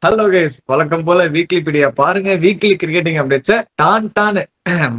Hello guys, வழக்கம் போல weekly பீடியா பாருங்க. வீக்லி கிரிக்கெட்டிங் அப்டேட்ஸ் டான்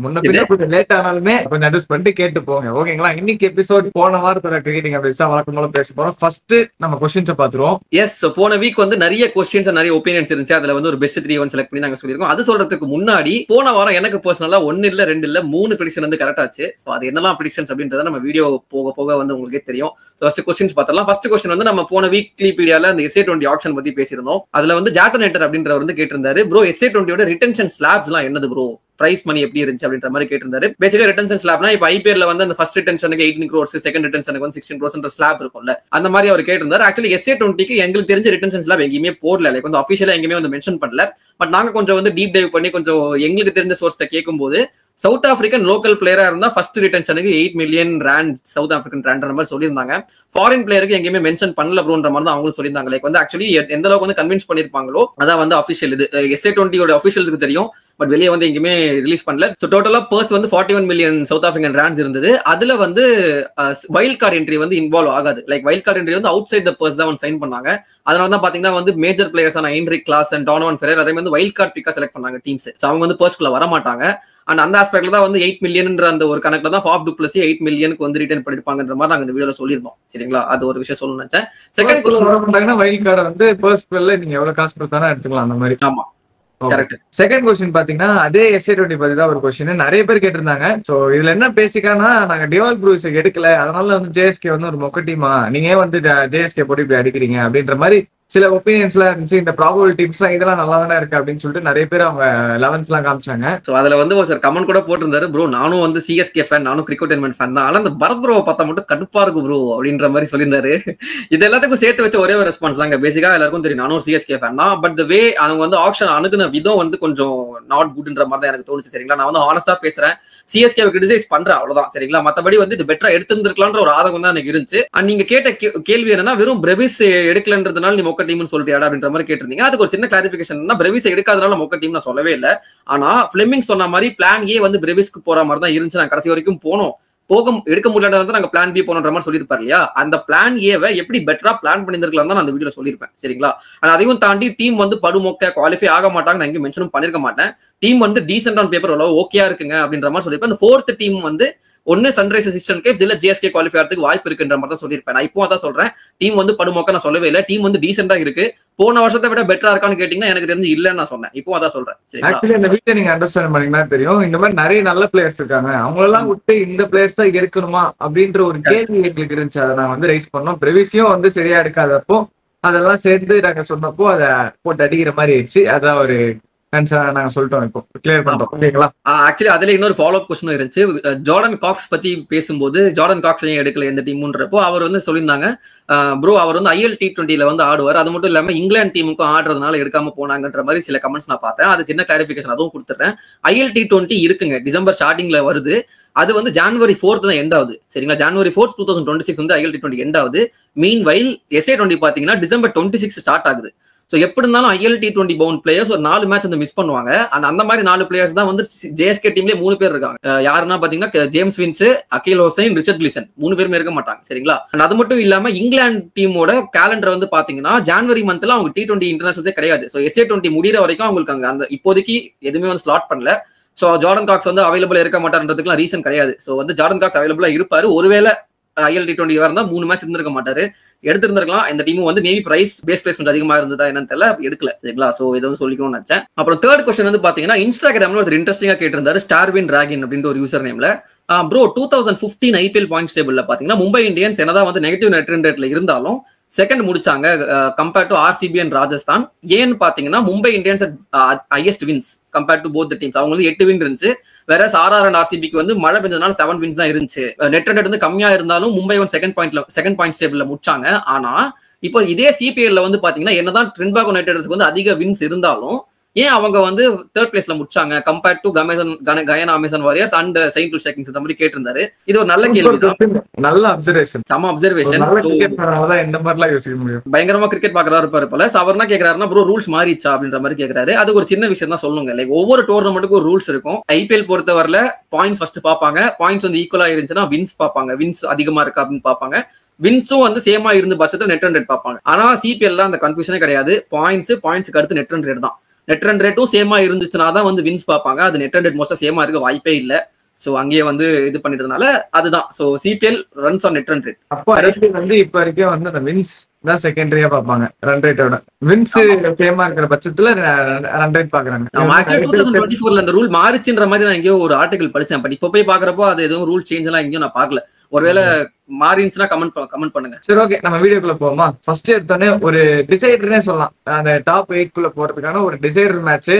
முன்ன பின்ன கொஞ்சம் லேட் ஆனாலுமே கொஞ்சம் அட்ஜஸ்ட் பண்ணிட்டு கேட்டு போங்க, ஓகேங்களா? இன்னைக்கு எபிசோட் போன வாரத்தோட கிரிக்கெட்டிங் அப்டேட்ஸ் தான் வழக்கம் போல பேச போறோம். ஃபர்ஸ்ட் நம்ம கொஸ்டின்ஸை பாத்துருவோம். எஸ், போன வீக் வந்து நிறைய கொஸ்டின்ஸ் நிறைய ஒப்பீனியன்ஸ் இருந்துச்சு. அதுல வந்து ஒரு பெஸ்ட் 3 செலக்ட் பண்ணி நாங்க சொல்லிருக்கோம். அது சொல்றதுக்கு முன்னாடி போன வாரம் எனக்கு பர்சனலா 1 இல்ல 2 இல்ல 3 ப்ரெடிக்ஷன் வந்து கரெக்ட் ஆச்சு. சோ அது என்னெல்லாம் ப்ரெடிக்ஷன்ஸ் அப்படின்றத நம்ம வீடியோ போக போக வந்து உங்களுக்கே தெரியும். ஃபர்ஸ்ட் கொஸ்டின்ஸ் பார்த்தலாம். ஃபர்ஸ்ட் கொஸ்டின் வந்து நம்ம போன வீக்லி பீடியால அந்த SA20 ஆப்ஷன் பத்தி பேசியிருந்தோம். அதுல வந்து ஜாட்டனேட்டர் அப்படின்றவர் வந்து கேட்டிருந்தாரு, ப்ரோ SA20யோட ரிட்டன்ஷன் ஸ்லாப்ஸ் எல்லாம் என்னது ப்ரோ, பிரைஸ் மணி எப்படி இருந்துச்சு அப்படின்ற மாதிரி கேட்டிருந்தாரு. பேசிக்கா ரிட்டன்ஷன் ஸ்லாப்னா இப்ப IPL வந்து அந்த ஃபர்ஸ்ட் ரிட்டன்ஷனுக்கு 18 crores, செகண்ட் ரிட்டன்ஷனுக்கு வந்து 16 crores ஸ்லாப் இருக்கும்ல, அந்த மாதிரி அவர் கேட்டிருந்தாரு. ஆக்சுவலி SA20க்கு எங்களுக்கு தெரிஞ்ச ரிட்டன்ஷன் ஸ்லாப் எங்கேயுமே போடல, லைக் வந்து அஃபிஷியலா எங்கேயுமே வந்து மென்ஷன் பண்ணல. பட் நாங்க கொஞ்சம் வந்து டீப் டைவ் பண்ணி கொஞ்சம் எங்களுக்கு தெரிஞ்ச சோர்ஸ்ல கேட்கும்போது சவுத் ஆப்பிரிக்கன் லோக்கல் பிளேயரா இருந்தா ஃபர்ஸ்ட் ரிட்டன்ஷனுக்கு 8 million rand South African rand மாதிரி சொல்லியிருந்தாங்க. ஃபாரின் பிளேயருக்கு எங்கேயுமே மென்ஷன் பண்ணல ப்ரோன்ற மாதிரி தான் அவங்களும் சொல்லியிருந்தாங்க. லைக் வந்து ஆக்சுவலி எந்த அளவுக்கு வந்து கன்வின்ஸ் பண்ணிருப்பாங்களோ அதான் வந்து அஃபிஷியல். இது SA20யோட அஃபிஷியலுக்கு தெரியும், பட் வெளியே வந்து எங்கேயுமே ரிலீஸ் பண்ணல. ஸோ டோட்டலா பர்ஸ் வந்து 41 million சவுத் ஆப்பிரிக்கன் ரேண்ட்ஸ் இருந்தது. அதுல வந்து வைல்ட் கார்டு என்ட்ரி வந்து இன்வால்வ் ஆகாது. லைக் வைல்ட் கார்டு என்ட்ரி வந்து அவுட் சைட் த பர்ஸ் தான் வந்து சைன் பண்ணாங்க. அதனால தான் பாத்தீங்கன்னா வந்து மேஜர் பிளேயர்ஸான Heinrich Klaasen and Donovan Ferreira அதே வந்து வைல்ட் கார்டு பிக்கா செலக்ட் பண்ணாங்க டீம்ஸ். ஸோ அவங்க வந்து பர்ஸ்குள்ள வர மாட்டாங்க. அண்ட் அந்த ஆஸ்பெக்ட்ல தான் வந்து 8 million அந்த ஒரு கணக்குல தான் ஃபாஃப் டு பிளஸ் 8 million வந்து ரிட்டர்ன் பண்ணிருப்பாங்கன்ற மாதிரி நாங்க இந்த வீடியோல சொல்லியிருந்தோம். சரிங்களா, அது ஒரு விஷயம் சொல்லணும்னு நினைச்சேன். செகண்ட் கொஸ்டின் வைல்ட் கார்டு வந்து ஃபர்ஸ்ட் பிளேல நீங்க எவ்வளவு காசு கொடுத்தாலும் எடுத்துக்கலாம் அந்த மாதிரி. ஆமா, கரெக்ட். செகண்ட் கொஸ்டின் பாத்தீங்கன்னா அதே SA20 பத்தி தான் ஒரு கொஸ்டின் நிறைய பேர் கேட்டிருந்தாங்க. சோ இதுல என்ன பேசிக்கானா, நாங்க டிவால் ப்ரூஸ் எடுக்கல, அதனால வந்து JSK வந்து ஒரு மொக்க டீமா, நீங்க வந்து JSK போட்டு இப்படி அடிக்கிறீங்க அப்படின்ற மாதிரி சில ஒப்பீனியன்ஸ் எல்லாம் இருந்துச்சு. இந்த ப்ராபபிள் டீம்ஸ் எல்லாம் இதெல்லாம் நல்லா தானே இருக்கு அப்படின்னு சொல்லிட்டு நிறைய பேர் அவங்க 11s எல்லாம் காமிச்சாங்க. சோ அதுல வந்து ஒரு சார் கமெண்ட் கூட போட்டிருந்தாரு, ப்ரோ நானும் வந்து CSK ஃபேன், நானும் கிரிக்கெட் ஃபேன் தான், ஆனா அந்த பரத் ப்ரோவை பார்த்தா மட்டும் கடுப்பா இருக்கு ப்ரோ அப்படின்ற மாதிரி சொல்லியிருந்தாரு. இது எல்லாத்துக்கும் சேர்த்து வச்ச ஒரே ஒரு ரெஸ்பான்ஸ் தாங்க. பேசிக்கா எல்லாருக்கும் தெரியும் நானும் CSK ஃபேன் தான். பட் த வே அவங்க வந்து ஆப்ஷன் அணுகுன விதம் வந்து கொஞ்சம் நாட் குட்ன்ற மாதிரி தான் எனக்கு தோணுச்சு. சரிங்களா, நான் வந்து ஹானஸ்டா பேசுறேன், CSK கிரிட்டிசைஸ் பண்றேன் அவ்வளவுதான். சரிங்களா, மத்தபடி வந்து இது பெட்டரா எடுத்திருந்திருக்கலான்ற ஒரு ஆதங்கம் தான் எனக்கு இருந்துச்சு. அண்ட் நீங்க கேட்ட கேள்வி என்னன்னா, வெறும் பிரவிஸ் எடுக்கலன்றதுனால நீ மொக்க டீம்னு சொல்றியா அப்படின்ற மாதிரி கேட்டிருந்தீங்க. அதுக்கு ஒரு சின்ன கிளாரிபிகேஷன், பிரவிஸ் எடுக்காதனால மொக்க டீம் நான் சொல்லவே இல்லை. ஆனா பிளெமிங் சொன்ன மாதிரி பிளான் ஏ வந்து பிரவிஸ்க்கு போற மாதிரி தான் இருந்துச்சு. நான் கடைசி வரைக்கும் எடுக்க முடியாத நாங்க பிளான் பி போனோன்ற மாதிரி சொல்லியிருப்பாரு இல்லையா, அந்த பிளான் ஏவை எப்படி பெட்டரா பிளான் பண்ணிருக்கலாம் தான் நான் அந்த வீடியோல சொல்லியிருப்பேன். சரிங்களா, அதையும் தாண்டி டீம் வந்து படுமொக்க குவாலிஃபை ஆக மாட்டாங்க நான் எங்கேயும் மென்ஷனும் பண்ணிருக்க மாட்டேன். டீம் வந்து டீசென்ட் ஆன் பேப்பர் ஓகேயா இருக்குங்க அப்படின்ற மாதிரி சொல்லியிருப்பேன். அந்த 4th டீம் வந்து ஒன்னு சன்ரைசர்ஸ் ஈஸ்டர்ன் கேப்ஸ் இல்ல JSK குவாலிஃபை ஆகிறதுக்கு வாய்ப்பு இருக்குன்ற மாதிரி தான் சொல்லியிருப்பேன். நான் இப்போ அதான் சொல்றேன், டீம் வந்து படுமொக்க நான் சொல்லவே இல்லை. டீம் வந்து டீசென்டா இருக்கு. போன வருஷத்தை விட பெட்டரா இருக்கான்னு கேட்டீங்கன்னா எனக்கு தெரிஞ்சு இல்லன்னு நான் சொன்னேன். இப்போ அதான் சொல்றேன். ஆக்சுவலி இந்த வீட்டை நீங்க அண்டர்ஸ்டாண்ட் பண்ணீங்கன்னா தெரியும், இந்த மாதிரி நிறைய நல்ல பிளேயர்ஸ் இருக்காங்க, அவங்களெல்லாம் விட்டு இந்த பிளேயர்ஸ் தான் எடுக்கணுமா அப்படின்ற ஒரு கேள்வி எங்களுக்கு இருந்துச்சு. அதை நான் வந்து ரைஸ் பண்ணோம். பிரவிசியும் வந்து சரியா எடுக்காதப்போ அதெல்லாம் சேர்ந்து நாங்க சொன்னப்போ அதை போட்டு அடிக்கிற மாதிரி ஆயிடுச்சு. அதான் ஒரு நாங்க சொல்லிட்டோம், இப்போ கிளியர் பண்றோம். ஓகேங்களா, ஆக்சுவலி அதுல இன்னொரு ஃபாலோ அப் கொஸ்டின் இருந்துச்சு. ஜார்டன் காக்ஸ் பத்தி பேசும்போது ஜார்டன் காக்ஸ் ஏன் எடுக்கல எந்த டீம்ன்றப்போ அவர் வந்து சொல்லியிருந்தாங்க, ப்ரோ அவர் வந்து IL T20ல வந்து ஆடுவார், அது மட்டும் இல்லாம இங்கிலாந்து டீமுக்கும் ஆடுறதுனால எடுக்காம போனாங்கன்ற மாதிரி சில கமெண்ட்ஸ் நான் பார்த்தேன். அது சின்ன கிளாரிபிகேஷன் அதுவும் கொடுத்துட்டேன். IL T20 இருக்குங்க, டிசம்பர் ஸ்டார்டிங்ல வருது. அது வந்து January 4th தான் எண்ட் ஆகுது. சரிங்களா, January 4th 2026 வந்து IL T20 எண்ட் ஆகுது. மீன் வைல் SA20 பாத்தீங்கன்னா December 26 ஸ்டார்ட் ஆகுது. ஸோ எப்படி இருந்தாலும் IL T20 பவுண்ட் பிளேயர்ஸ் ஒரு 4 மேட்ச் வந்து மிஸ் பண்ணுவாங்க. அந்த மாதிரி 4 பிளேயர்ஸ் தான் வந்து JSK டீம்லேயே 3 பேர் இருக்காங்க. யாருன்னா பாத்தீங்கன்னா ஜேம்ஸ் வின்ஸ், அகில் ஹுசைன், ரிச்சர்ட் கிளிசன் 3 பேருமே இருக்க மாட்டாங்க. சரிங்களா, அது மட்டும் இல்லாம இங்கிலாந்து டீமோட கேலண்டர் வந்து பாத்தீங்கன்னா ஜான்வரி மந்த்ல அவங்க T20 இன்டர்நேஷனல்ஸே கிடையாது. ஸோ SA20 முடிகிற வரைக்கும் அவங்களுக்கு அங்க அந்த இப்போதைக்கு எதுவுமே வந்து ஸ்லாட் பண்ணல. ஸோ ஜார்டன் காக்ஸ் வந்து அவைலபிள் இருக்க மாட்டாருன்றதுக்குலாம் ரீசன் கிடையாது. ஸோ வந்து ஜார்டன் காக்ஸ் அவைலபிளா இருப்பாரு. ஒருவேளை IL T20 இருந்தா 3 மேட்ச் இருந்திருக்க மாட்டாரு, எடுத்திருந்திருக்கலாம். இந்த டீமும் வந்து மேபி பிரைஸ் பேஸ் கொஞ்சம் அதிகமா இருந்ததா என்னன்னு தெரியல, எடுக்கல. சரிங்களா, சோ இதை வந்து சொல்லிக்கணும்னு நினைச்சேன். அப்புறம் தேர்ட் கொஸ்டின் வந்து பாத்தீங்கன்னா இன்ஸ்டாகிராம்ல ஒரு இன்ட்ரெஸ்டிங்கா கேட்டிருந்தாரு, ஸ்டார்வின் டிராகன் அப்படின்ற ஒரு யூசர் நேம்ல. ப்ரோ 2015 IPL பாயிண்ட்ஸ் டேபிள்ல பாத்தீங்கன்னா மும்பை இந்தியன்ஸ் என்னதான் வந்து நெகட்டிவ் நெட் ரன் ரேட்ல இருந்தாலும் செகண்ட் முடிச்சாங்க compared to RCB and Rajasthan. ஏன்னு பாத்தீங்கன்னா Mumbai Indians highest wins compared to both teams. அவங்க வந்து 8 வின் இருந்துச்சு. வேற RR அண்ட் RCBக்கு வந்து மழை பெஞ்சதுனால 7 வின்ஸ் தான் இருந்துச்சு. நெட் ரன் ரேட் வந்து கம்மியா இருந்தாலும் மும்பை வந்து செகண்ட் பாயிண்ட் டேபிள்ல முடிச்சாங்க. ஆனா இப்போ இதே CPL வந்து பாத்தீங்கன்னா என்னதான் ட்ரின்பாகோ யுனைடெட் வந்து அதிக வின்ஸ் இருந்தாலும் ஏன் அவங்க வந்து 3rd பிளேஸ்ல முடிச்சாங்க compared to Guyana Amazon Warriors and Saint Louis ஷேக்கிங்ஸ் இந்த மாதிரி கேட்டிருந்தாரு. இது ஒரு நல்ல கேள்வி தான், நல்ல அப்சர்வேஷன், சம அப்சர்வேஷன். இந்த மாதிரிலாம் யோசிக்க முடியும். பயங்கரமா கிரிக்கெட் பாக்குறாரு இருப்பாரு போல. அவர் என்ன கேக்குறாருன்னா, ப்ரோ ரூல்ஸ் மாறிச்சா அப்படின்ற மாதிரி கேக்குறாரு. அது ஒரு சின்ன விஷயம் தான் சொல்லுங்க. லைக் ஒவ்வொரு டோர்னமெண்ட்டுக்கும் ஒரு ரூல்ஸ் இருக்கும். IPL பொறுத்தவரையில பாயிண்ட்ஸ் ஃபர்ஸ்ட் பாப்பாங்க, பாயிண்ட்ஸ் வந்து ஈக்குவலா இருந்துச்சுன்னா வின்ஸ் பாப்பாங்க, வின்ஸ் அதிகமா இருக்கா அப்படின்னு பாப்பாங்க. வின்ஸும் வந்து சேமா இருந்த பட்சத்தில் நெட் ரன் ரேட் பார்ப்பாங்க. ஆனா சிபிஎல்ல அந்த கன்ஃபியூஷனே கிடையாது. பாயிண்ட்ஸ்க்கு அடுத்து நெட் ரன் ரேட் தான். நெட் ரன் ரேட்டும் சேமா இருந்துச்சுன்னா தான் வந்து வின்ஸ் பார்ப்பாங்க. அது நெட் ரன் ரேட் மோஸ்டா சேமா இருக்க வாய்ப்பே இல்லை. சோ அங்கேயே வந்து இது பண்ணிட்டதுனால அதுதான். So CPL runs on net run rate. அப்போ ஐபிஎல் வந்து இப்ப வரைக்கும் வந்து அந்த வின்ஸ் தான் செகண்டரியா பாப்பாங்க ரன் ரேட்டோட. வின்ஸ் சேமா இருக்கிற பட்சத்துல ரன் ரேட் பாக்குறாங்க. 2024ல அந்த ரூல் மாறிச்சுன்ற மாதிரி நான் எங்கேயோ ஒரு ஆர்டிகல் படிச்சேன். பட் இப்போ போய் பாக்குறப்போ அது எதுவும் ரூல் சேஞ்ச் எல்லாம் எங்கேயும் நான் பாக்கல. ஒருவேளை மாறிச்சுன்னா கமெண்ட் பண்ணுங்க. சரி, ஓகே, நம்ம வீடியோக்குள்ள போவோமா? ஃபர்ஸ்ட் எடுத்தோடனே ஒரு டிசைடர்னே சொல்லலாம். அந்த டாப் 8 குள்ள போறதுக்கான ஒரு டிசைடர் மேட்ச்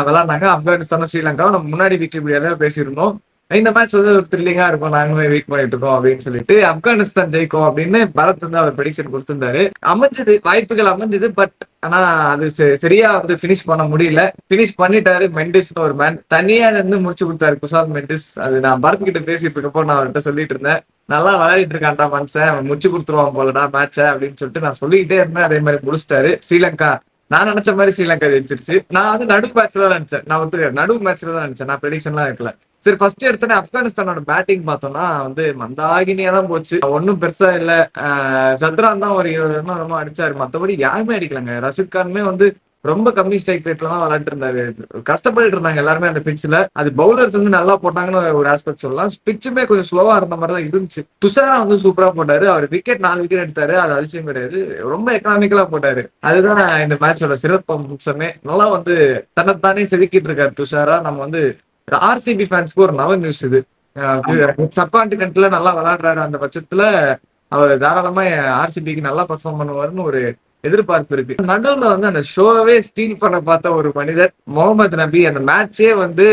விளையாண்டாங்க ஆப்கானிஸ்தான் ஸ்ரீலங்காவும். நம்ம முன்னாடி வீக்லி வீடியோல பேசியிருந்தோம். இந்த மேட்ச் வந்து ஒரு த்ரில்லிங்கா இருக்கும், நாங்களுமே வெயிட் பண்ணிட்டு இருக்கோம் அப்படின்னு சொல்லிட்டு. ஆப்கானிஸ்தான் ஜெயிக்கும் அப்படின்னு பரத் வந்து அவர் ப்ரெடிக்ஷன் கொடுத்திருந்தாரு. அமைஞ்சது, வாய்ப்புகள் அமைஞ்சது. பட் ஆனா அது சரியா வந்து பினிஷ் பண்ண முடியல. பினிஷ் பண்ணிட்டாரு மெண்டிஸ்னு ஒரு மேன், தனியா இருந்து முடிச்சு கொடுத்தாரு குசால் மெண்டிஸ். அது நான் பரத் கிட்ட பேசிட்டு இருக்கப்போ நான் அவர்கிட்ட சொல்லிட்டு இருந்தேன், நல்லா விளையாடிட்டு இருக்கான்டா மனுஷன், அவன் முடிச்சு கொடுத்துருவான் போலடா மேட்ச அப்படின்னு சொல்லிட்டு நான் சொல்லிக்கிட்டே இருந்தேன். அதே மாதிரி முடிச்சிட்டாரு. ஸ்ரீலங்கா நான் நினைச்ச மாதிரி ஸ்ரீலங்கா ஜெயிச்சிருச்சு. நான் வந்து நடு மேட்ச்ல தான் நினைச்சேன். நான் வந்து நடு மேட்ச்ல தான் நினைச்சேன். நான் ப்ரெடிக்ஷன்லாம் வைக்கல. சரி, ஃபர்ஸ்ட் எடுத்தோன்னே ஆப்கானிஸ்தானோட பேட்டிங் பார்த்தோம்னா வந்து மந்தாகினியா தான் போச்சு. ஒன்னும் பெருசா இல்ல. சத்ரான் தான் ஒரு 20 ரன் அடிச்சாரு. மத்தபடி யாருமே அடிக்கலங்க. ரஷித் கானுமே வந்து ரொம்ப கம்மி ஸ்ட்ரைக் ரேட்ல தான் விளையாட்டு இருந்தாரு. கஷ்டப்பட்டு இருந்தாங்க எல்லாருமே அந்த பிட்ச்ல. அது பவுலர்ஸ் வந்து நல்லா போட்டாங்கன்னு ஒரு ஆஸ்பெக்ட் சொல்லலாம். பிட்சுமே கொஞ்சம் ஸ்லோவா இருந்த மாதிரி தான் இருந்துச்சு. துஷாரா வந்து சூப்பரா போட்டாரு. அவர் விக்கெட் 4 விக்கெட் எடுத்தாரு. அது அதிசயம் கிடையாது. ரொம்ப எக்கனாமிக்கலா போட்டாரு. அதுதான் இந்த மேட்சோட சிறப்பு அம்சமே. நல்லா வந்து தன்னைத்தானே செதுக்கிட்டு இருக்காரு துஷாரா. நம்ம வந்து ஆர்சிபி ஃபேன்ஸ்க்கு ஒரு நல்ல நியூஸ் இது. சப்கான்டினென்ட்ல நல்லா விளையாடுறாரு. அந்த பட்சத்துல அவர் தாராளமா ஆர்சிபிக்கு நல்லா பெர்ஃபார்ம் பண்ணுவாருன்னு ஒரு எதிர்பார்ப்பு இருக்கு. நடுவுல வந்து அந்த ஷோவே ஸ்டீல் பண்ண பார்த்த ஒரு மனிதர் முகமது நபி அந்த மேட்சே வந்து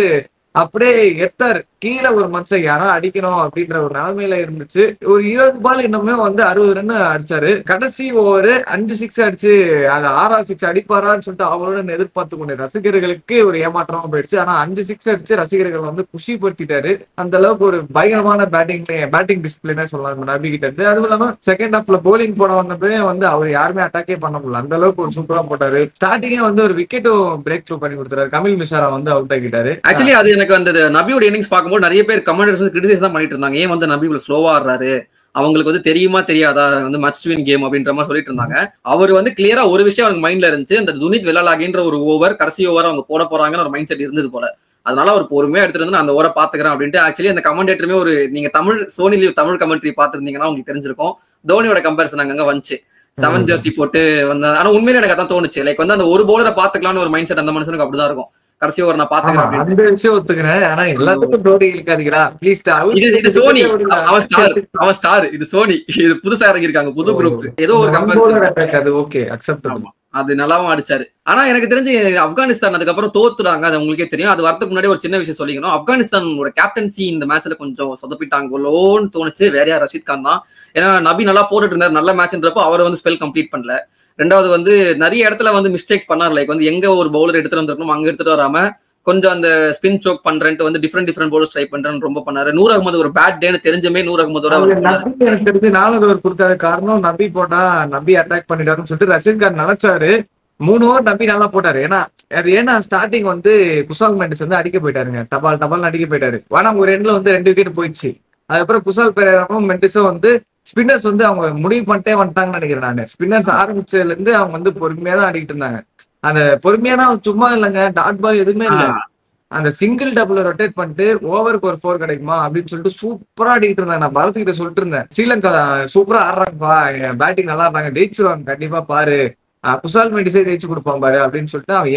அப்படியே எடுத்தாரு. கீழே ஒரு மனுஷன் யாரா அடிக்கணும் அப்படின்ற ஒரு நிலைமையில இருந்துச்சு. ஒரு 20 பால் இன்னுமே வந்து 60 ரன் அடிச்சாரு. கடைசி ஓவர் 5 6 அடிச்சு அந்த 6 6 அடிப்பாரான்னு சொல்லிட்டு அவரோட எதிர்பார்த்து கொண்டு ரசிகர்களுக்கு ஒரு ஏமாற்றமா போயிடுச்சு. ஆனா 5 6 அடிச்சு ரசிகர்கள் வந்து குஷிப்படுத்திட்டாரு. அந்த அளவுக்கு ஒரு பயங்கரமான பேட்டிங் டிஸ்பிளேனே சொல்லலாம் நபி கிட்ட இருந்து. அதுவும் இல்லாம செகண்ட் ஹாஃப்ல போலிங் போட வந்தப்பவே வந்து அவர் யாருமே அட்டாக்கே பண்ண முடியல. அந்த அளவுக்கு ஒரு சூப்பரா போட்டாரு. ஸ்டார்டிங்கே வந்து ஒரு விக்கெட்டும் பிரேக் த்ரூ பண்ணி கொடுத்தாரு. கமில் மிஷாரா வந்து அவுட் ஆகிட்டாரு. ஆக்சுவலி அது எனக்கு அந்த நபியோட இன்னிங்ஸ் பார்க்கும்போது நிறைய பேர் கமெண்டர்ஸ் கிரிட்டிசைஸ் தான் பண்ணிட்டு இருந்தாங்க. ஏன் வந்து நபி இவ்வளவு ஸ்லோவா ஆடுறாரு, அவங்களுக்கு வந்து தெரியுமா தெரியாதா வந்து மஸ்ட் வின் கேம் அப்படின்ற மாதிரி சொல்லிட்டு இருந்தாங்க. அவர் வந்து கிளியரா ஒரு விஷயம் அவங்க மைண்ட்ல இருந்துச்சு. அந்த துனித் வெல்லாலாகின்ற ஒரு ஓவர், கடைசி ஓவர் அவங்க போட போறாங்கன்னு ஒரு மைண்ட் செட் இருந்தது போல. அதனால அவர் பொறுமையா எடுத்துட்டு வந்து அந்த ஓவரை பாத்துக்கிறேன் அப்படின்ட்டு. ஆக்சுவலி அந்த கமெண்டேட்டருமே ஒரு நீங்க சோனி லீவ் தமிழ் கமெண்ட்ரி பாத்துருந்தீங்கன்னா உங்களுக்கு தெரிஞ்சிருக்கும். தோனியோட கம்பேரிசன் அங்க வந்துச்சு. 7 ஜெர்சி போட்டு வந்த. ஆனா உண்மையிலே எனக்கு அதான் தோணுச்சு. லைக் வந்து அந்த ஒரு பவுலரை பாத்துக்கலாம்னு ஒரு மைண்ட் செட் அந்த மனுஷனுக்கு அப்படிதான் இருக்கும். கடைசி ஓவர் நான் பாத்துக்கிறேன். அந்த விஷயம் ஒத்துக்கிறேன். ஆனா எல்லாத்துக்கும் தோனி இருக்காதுடா. ப்ளீஸ் இது சோனி, அவன் ஸ்டார். இது சோனி, இது புதுசா இறங்கி இருக்காங்க, புது குரூப். ஏதோ ஒரு கம்பேரிசன். அது ஓகே, அக்செப்டபிள். அது நல்லாவும் அடிச்சாரு. ஆனா எனக்கு தெரிஞ்சு ஆப்கானிஸ்தான் அதுக்கப்புறம் தோத்துறாங்க. அது உங்களுக்கே தெரியும். அது வரதுக்கு முன்னாடி ஒரு சின்ன விஷயம் சொல்லிக்கணும். ஆப்கானிஸ்தானோட கேப்டன்சி இந்த மேட்ச்ல கொஞ்சம் சொதப்பிட்டாங்களோன்னு தோணுச்சு. வேற யார், ரஷீத் கான் தான். ஏன்னா நபி நல்லா போட்டுட்டு இருந்தாரு, நல்ல மேட்ச்ன்றப்போ அவர் வந்து ஸ்பெல் கம்ப்ளீட் பண்ணல. ரெண்டாவது வந்து நிறைய இடத்துல வந்து மிஸ்டேக்ஸ் பண்ணார். லைக் வந்து எங்க ஒரு பவுலர் எடுத்துட்டு வந்திருக்கணும் அங்க எடுத்துட்டு வராம கொஞ்சம் அந்த ஸ்பின் சோக் பண்றேன்ட்டு வந்து டிஃப்ரெண்ட் பவுலர்ஸ் ட்ரை பண்றேன்னு ரொம்ப பண்ணாரு. நூர் அகமது ஒரு பேட் டேன்னு தெரிஞ்சுமே நூர் அகமதோட எனக்கு தெரிஞ்சு 4 ஓவர் கொடுக்காத காரணம் நபி போட்டா நபி அட்டாக் பண்ணிட்டாருன்னு சொல்லிட்டு ரஷீத் கான் நினைச்சாரு. 3 ஓவர் நபி நல்லா போட்டாரு. ஏன்னா ஸ்டார்டிங் வந்து குசால் மெண்டிஸ் வந்து அடிக்க போயிட்டாருங்க. டபால் அடிக்க போயிட்டாரு. ஆனா ஒரு எண்ட்ல வந்து 2 விக்கெட் போயிடுச்சு. அதுக்கப்புறம் குசால் பெரேராவும் மெண்டிஸும் வந்து ஸ்பின்னர்ஸ் வந்து அவங்க முடிவு பண்ணிட்டே வந்துட்டாங்கன்னு நினைக்கிறேன். நான் ஸ்பின்னர்ஸ் ஆரம்பிச்சதுல இருந்து அவங்க வந்து பொறுமையா தான் அடிக்கிட்டு இருந்தாங்க. அந்த பொறுமையான சும்மா இல்லைங்க, டாட் பால் எதுவுமே இல்லை. அந்த சிங்கிள் டபுள் ரொட்டேட் பண்ணிட்டு ஓவருக்கு ஒரு 4 கிடைக்குமா அப்படின்னு சொல்லிட்டு சூப்பரா அடிக்கிட்டு இருந்தாங்க. நான் பரத் கிட்ட சொல்லிட்டு இருந்தேன், ஸ்ரீலங்கா சூப்பரா ஆடுறாங்கப்பா, பேட்டிங் நல்லா ஆடுறாங்க, ஜெயிச்சிருவாங்க கண்டிப்பா பாரு, குசால் மெண்டிஸே ஜெயிச்சு கொடுப்பான் பாரு அப்படின்னு சொல்லிட்டு அவன்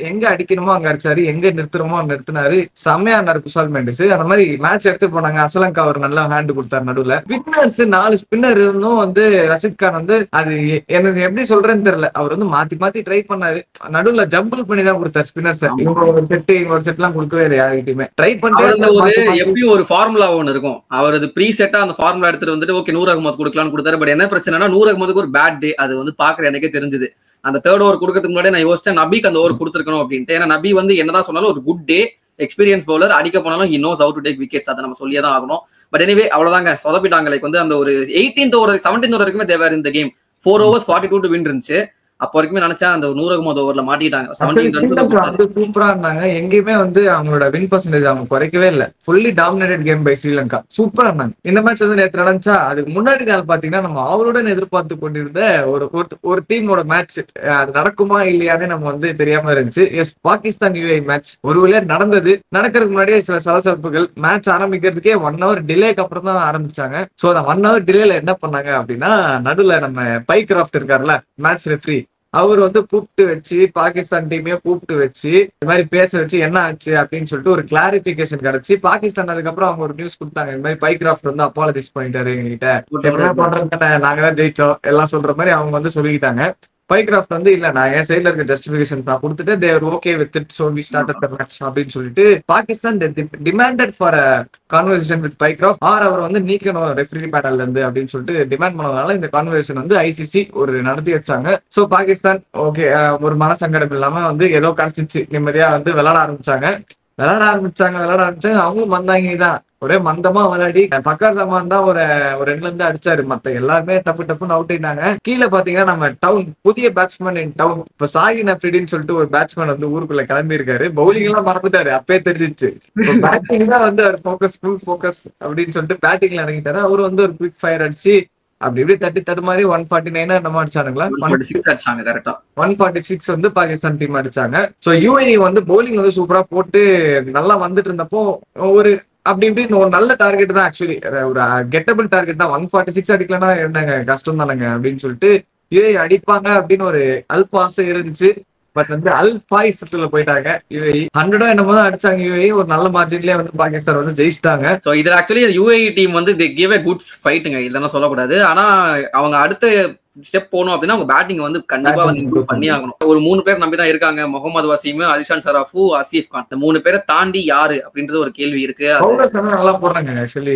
எங்க அடிக்கணுமோ அங்க அடிச்சாரு, எங்க நிறுத்தணுமோ அங்க நிறுத்தினாரு. செம்மையா இருந்தாரு குசால் மெண்டிஸ். அந்த மாதிரி மேட்ச் எடுத்து போனாங்க. அசலங்கா ஒரு நல்ல ஹேண்ட் கொடுத்தாரு. நடுவுல ஸ்பின்னர்ஸ் 4 ஸ்பின்னர் இருந்தும் வந்து ரஷீத் கான் வந்து அது எனக்கு எப்படி சொல்றேன்னு தெரியல, அவர் வந்து மாத்தி ட்ரை பண்ணாரு. நடுவுல ஜம்பிள் பண்ணி தான் கொடுத்தாரு ஸ்பின்னர்ஸ். இவங்க ஒரு செட் எல்லாம் கொடுக்கவே இல்லை யாருக்கிட்டுமே. ட்ரை பண்ணிட்டு எப்பயும் ஒரு ஃபார்முலா ஒன்று இருக்கும். அவர் அது ப்ரீ செட்டா அந்த ஃபார்முலா எடுத்துட்டு வந்துட்டு ஓகே நூர் அகமது கொடுக்கலாம்னு கொடுத்தாரு. பட் என்ன பிரச்சனைனா நூர் அகமதுக்கு ஒரு பேட் டே. அது வந்து பாக்குற எனக்கே தெரிஞ்சது. அந்த 3rd ஓவர் கொடுக்கறதுக்கு முன்னாடி நான் யோசிச்சேன் நபிக்கு அந்த ஓவர் கொடுத்துருக்கணும் அப்படின்ட்டு. ஏன்னா நபி வந்து என்னதான் சொன்னாலும் ஒரு குட் டே, எக்ஸ்பீரியன்ஸ் பவுலர், அடிக்க போனாலும் he knows have to take wickets. அதை நம்ம சொல்லியே தான் ஆகணும். பட் எனிவே அவ்வளவுதாங்க, சொதப்பிட்டாங்க. லைக் வந்து அந்த ஒரு 18th ஓவர் 17th ஓவர் வரைக்குமே தேவை இந்த கேம் 4 overs 42 to win இருந்துச்சு. அப்போ வரைக்குமே நினைச்சா அந்த 100வது ஓவர்ல மாட்டிட்டாங்க. 17 ரன்ஸ் சூப்பரா இருந்தாங்க. எங்கேயுமே வந்து அவங்களோட வின் பெர்சன்டேஜ் அவங்க குறைக்கவே இல்ல. Fully dominated game by Sri Lanka. சூப்பரா இருந்தாங்க. இந்த மேட்ச் வந்து நேற்று நடந்துச்சா, அதுக்கு முன்னாடி நாள் பாத்தீங்கன்னா நம்ம அவளுடன் எதிர்பார்த்து கொண்டிருந்த ஒரு டீமோட மேட்ச் அது நடக்குமா இல்லையானே நம்ம வந்து தெரியாம இருந்துச்சு. எஸ், பாகிஸ்தான் யுஏஇ மேட்ச் ஒருவேளை நடந்தது. நடக்கிறதுக்கு முன்னாடியே சில சலசலப்புகள். மேட்ச் ஆரம்பிக்கிறதுக்கே 1 hour டிலேக்கு அப்புறம் தான் ஆரம்பிச்சாங்க. சோ அந்த 1 hour டிலேல என்ன பண்ணாங்க அப்படின்னா, நடுவுல நம்ம பைக்ராஃப்ட் இருக்காருல்ல மேட்ச் ரெஃப்ரி, அவர் வந்து கூப்பிட்டு வச்சு பாகிஸ்தான் டீமையும் கூப்பிட்டு வச்சு இந்த மாதிரி பேச வச்சு என்ன ஆச்சு அப்படின்னு சொல்லிட்டு ஒரு கிளாரிபிகேஷன் கிடைச்சு பாகிஸ்தான் அதுக்கப்புறம் அவங்க ஒரு நியூஸ் கொடுத்தாங்க. இந்த மாதிரி பைக்ராஃப்ட் வந்து அப்பாலஜைஸ் பண்ணிட்டாரு எங்ககிட்ட, எப்படின்னா பண்றதுக்கு நாங்க தான் ஜெயிச்சோம் எல்லாம் சொல்ற மாதிரி அவங்க வந்து சொல்லிக்கிட்டாங்க. பைக்ராஃப்ட் வந்து இல்ல, நான் என் சைட்ல இருக்க ஜஸ்டிபிகேஷன் தான் கொடுத்துட்டு there okay with it, so we started the match அப்படின்னு சொல்லிட்டு Pakistan demanded for a conversation with Pycroft or அவர் வந்து நீக்கணும் ரெஃப்ரி பேனல்ல இருந்து அப்படின்னு சொல்லிட்டு டிமாண்ட் பண்ணதுனால இந்த கான்வர்சேஷன் வந்து ஐசிசி ஒரு நடத்தி வச்சாங்க. சோ பாகிஸ்தான் ஓகே, ஒரு மனசங்கடம் இல்லாம வந்து ஏதோ கிடைச்சிச்சு, நிம்மதியா வந்து விளையாட ஆரம்பிச்சாங்க. அவங்களும் மந்தாங்கி தான், ஒரே மந்தமா விளையாடி ஃபக்கர் ஜமான் தான் ஒரு 2 இருந்து அடிச்சாரு. மத்த எல்லாருமே டப்புன்னு அவுட் ஆயிட்டாங்க. கீழே பாத்தீங்கன்னா நம்ம டவுன் புதிய பேட்ஸ்மேன் இன் டவுன் இப்ப சாகின் அஃப்ரிடின்னு சொல்லிட்டு ஒரு பேட்ஸ்மேன் வந்து ஊருக்குள்ள கிளம்பி இருக்காரு. பவுலிங் எல்லாம் மறந்துட்டாரு, அப்பே தெரிஞ்சிச்சு. பேட்டிங் தான் வந்து அவர் ஃபுல் ஃபோக்கஸ் அப்படின்னு சொல்லிட்டு பேட்டிங்ல இறங்கிட்டாரு. அவரு வந்து ஒரு குவிக் ஃபயர் அடிச்சு அப்படி இப்படி தட்டு மாதிரி 149 நம்ம அடிச்சானுங்களா, 146 வந்து பாகிஸ்தான் டீம் அடிச்சாங்க. சோ யுஏஇ வந்து பவுலிங் வந்து சூப்பரா போட்டு நல்லா வந்துட்டு இருந்தப்போ ஒரு அப்படி இப்படின்னு ஒரு நல்ல டார்கெட் தான், ஆக்சுவலி ஒரு கெட்டபிள் டார்கெட் தான். 146 அடிக்கலன்னா என்னங்க கஷ்டம் தானங்க அப்படின்னு சொல்லிட்டு யுஏஇ அடிப்பாங்க அப்படின்னு ஒரு அல்ப ஆசை இருந்துச்சு. பட் வந்து அல்பாயிசத்துல போயிட்டாங்க. யுஏஇ 100 என்னமோ தான் அடிச்சாங்க. யுஏஇ ஒரு நல்ல மார்ஜின்லயே வந்து பாகிஸ்தான் வந்து ஜெயிச்சிட்டாங்க. சோ இதுல ஆக்சுவலி யுஏஇ டீம் வந்து they gave a good ஃபைட்டுங்க, இல்லன்னா சொல்லக்கூடாது. ஆனா அவங்க அடுத்த ஸ்டெப் போகணும் அப்படின்னா அவங்க பேட்டிங் வந்து கண்டிப்பா வந்து இம்ப்ரூவ் பண்ணி ஆகணும். ஒரு 3 பேர் நம்பி தான் இருக்காங்க, முகமது வசீம், அலிஷான் ஷராஃபு, ஆசிஃப் கான். இந்த 3 பேரை தாண்டி யாரு அப்படின்றது ஒரு கேள்வி இருக்கு. நல்லா போடுறாங்க ஆக்சுவலி,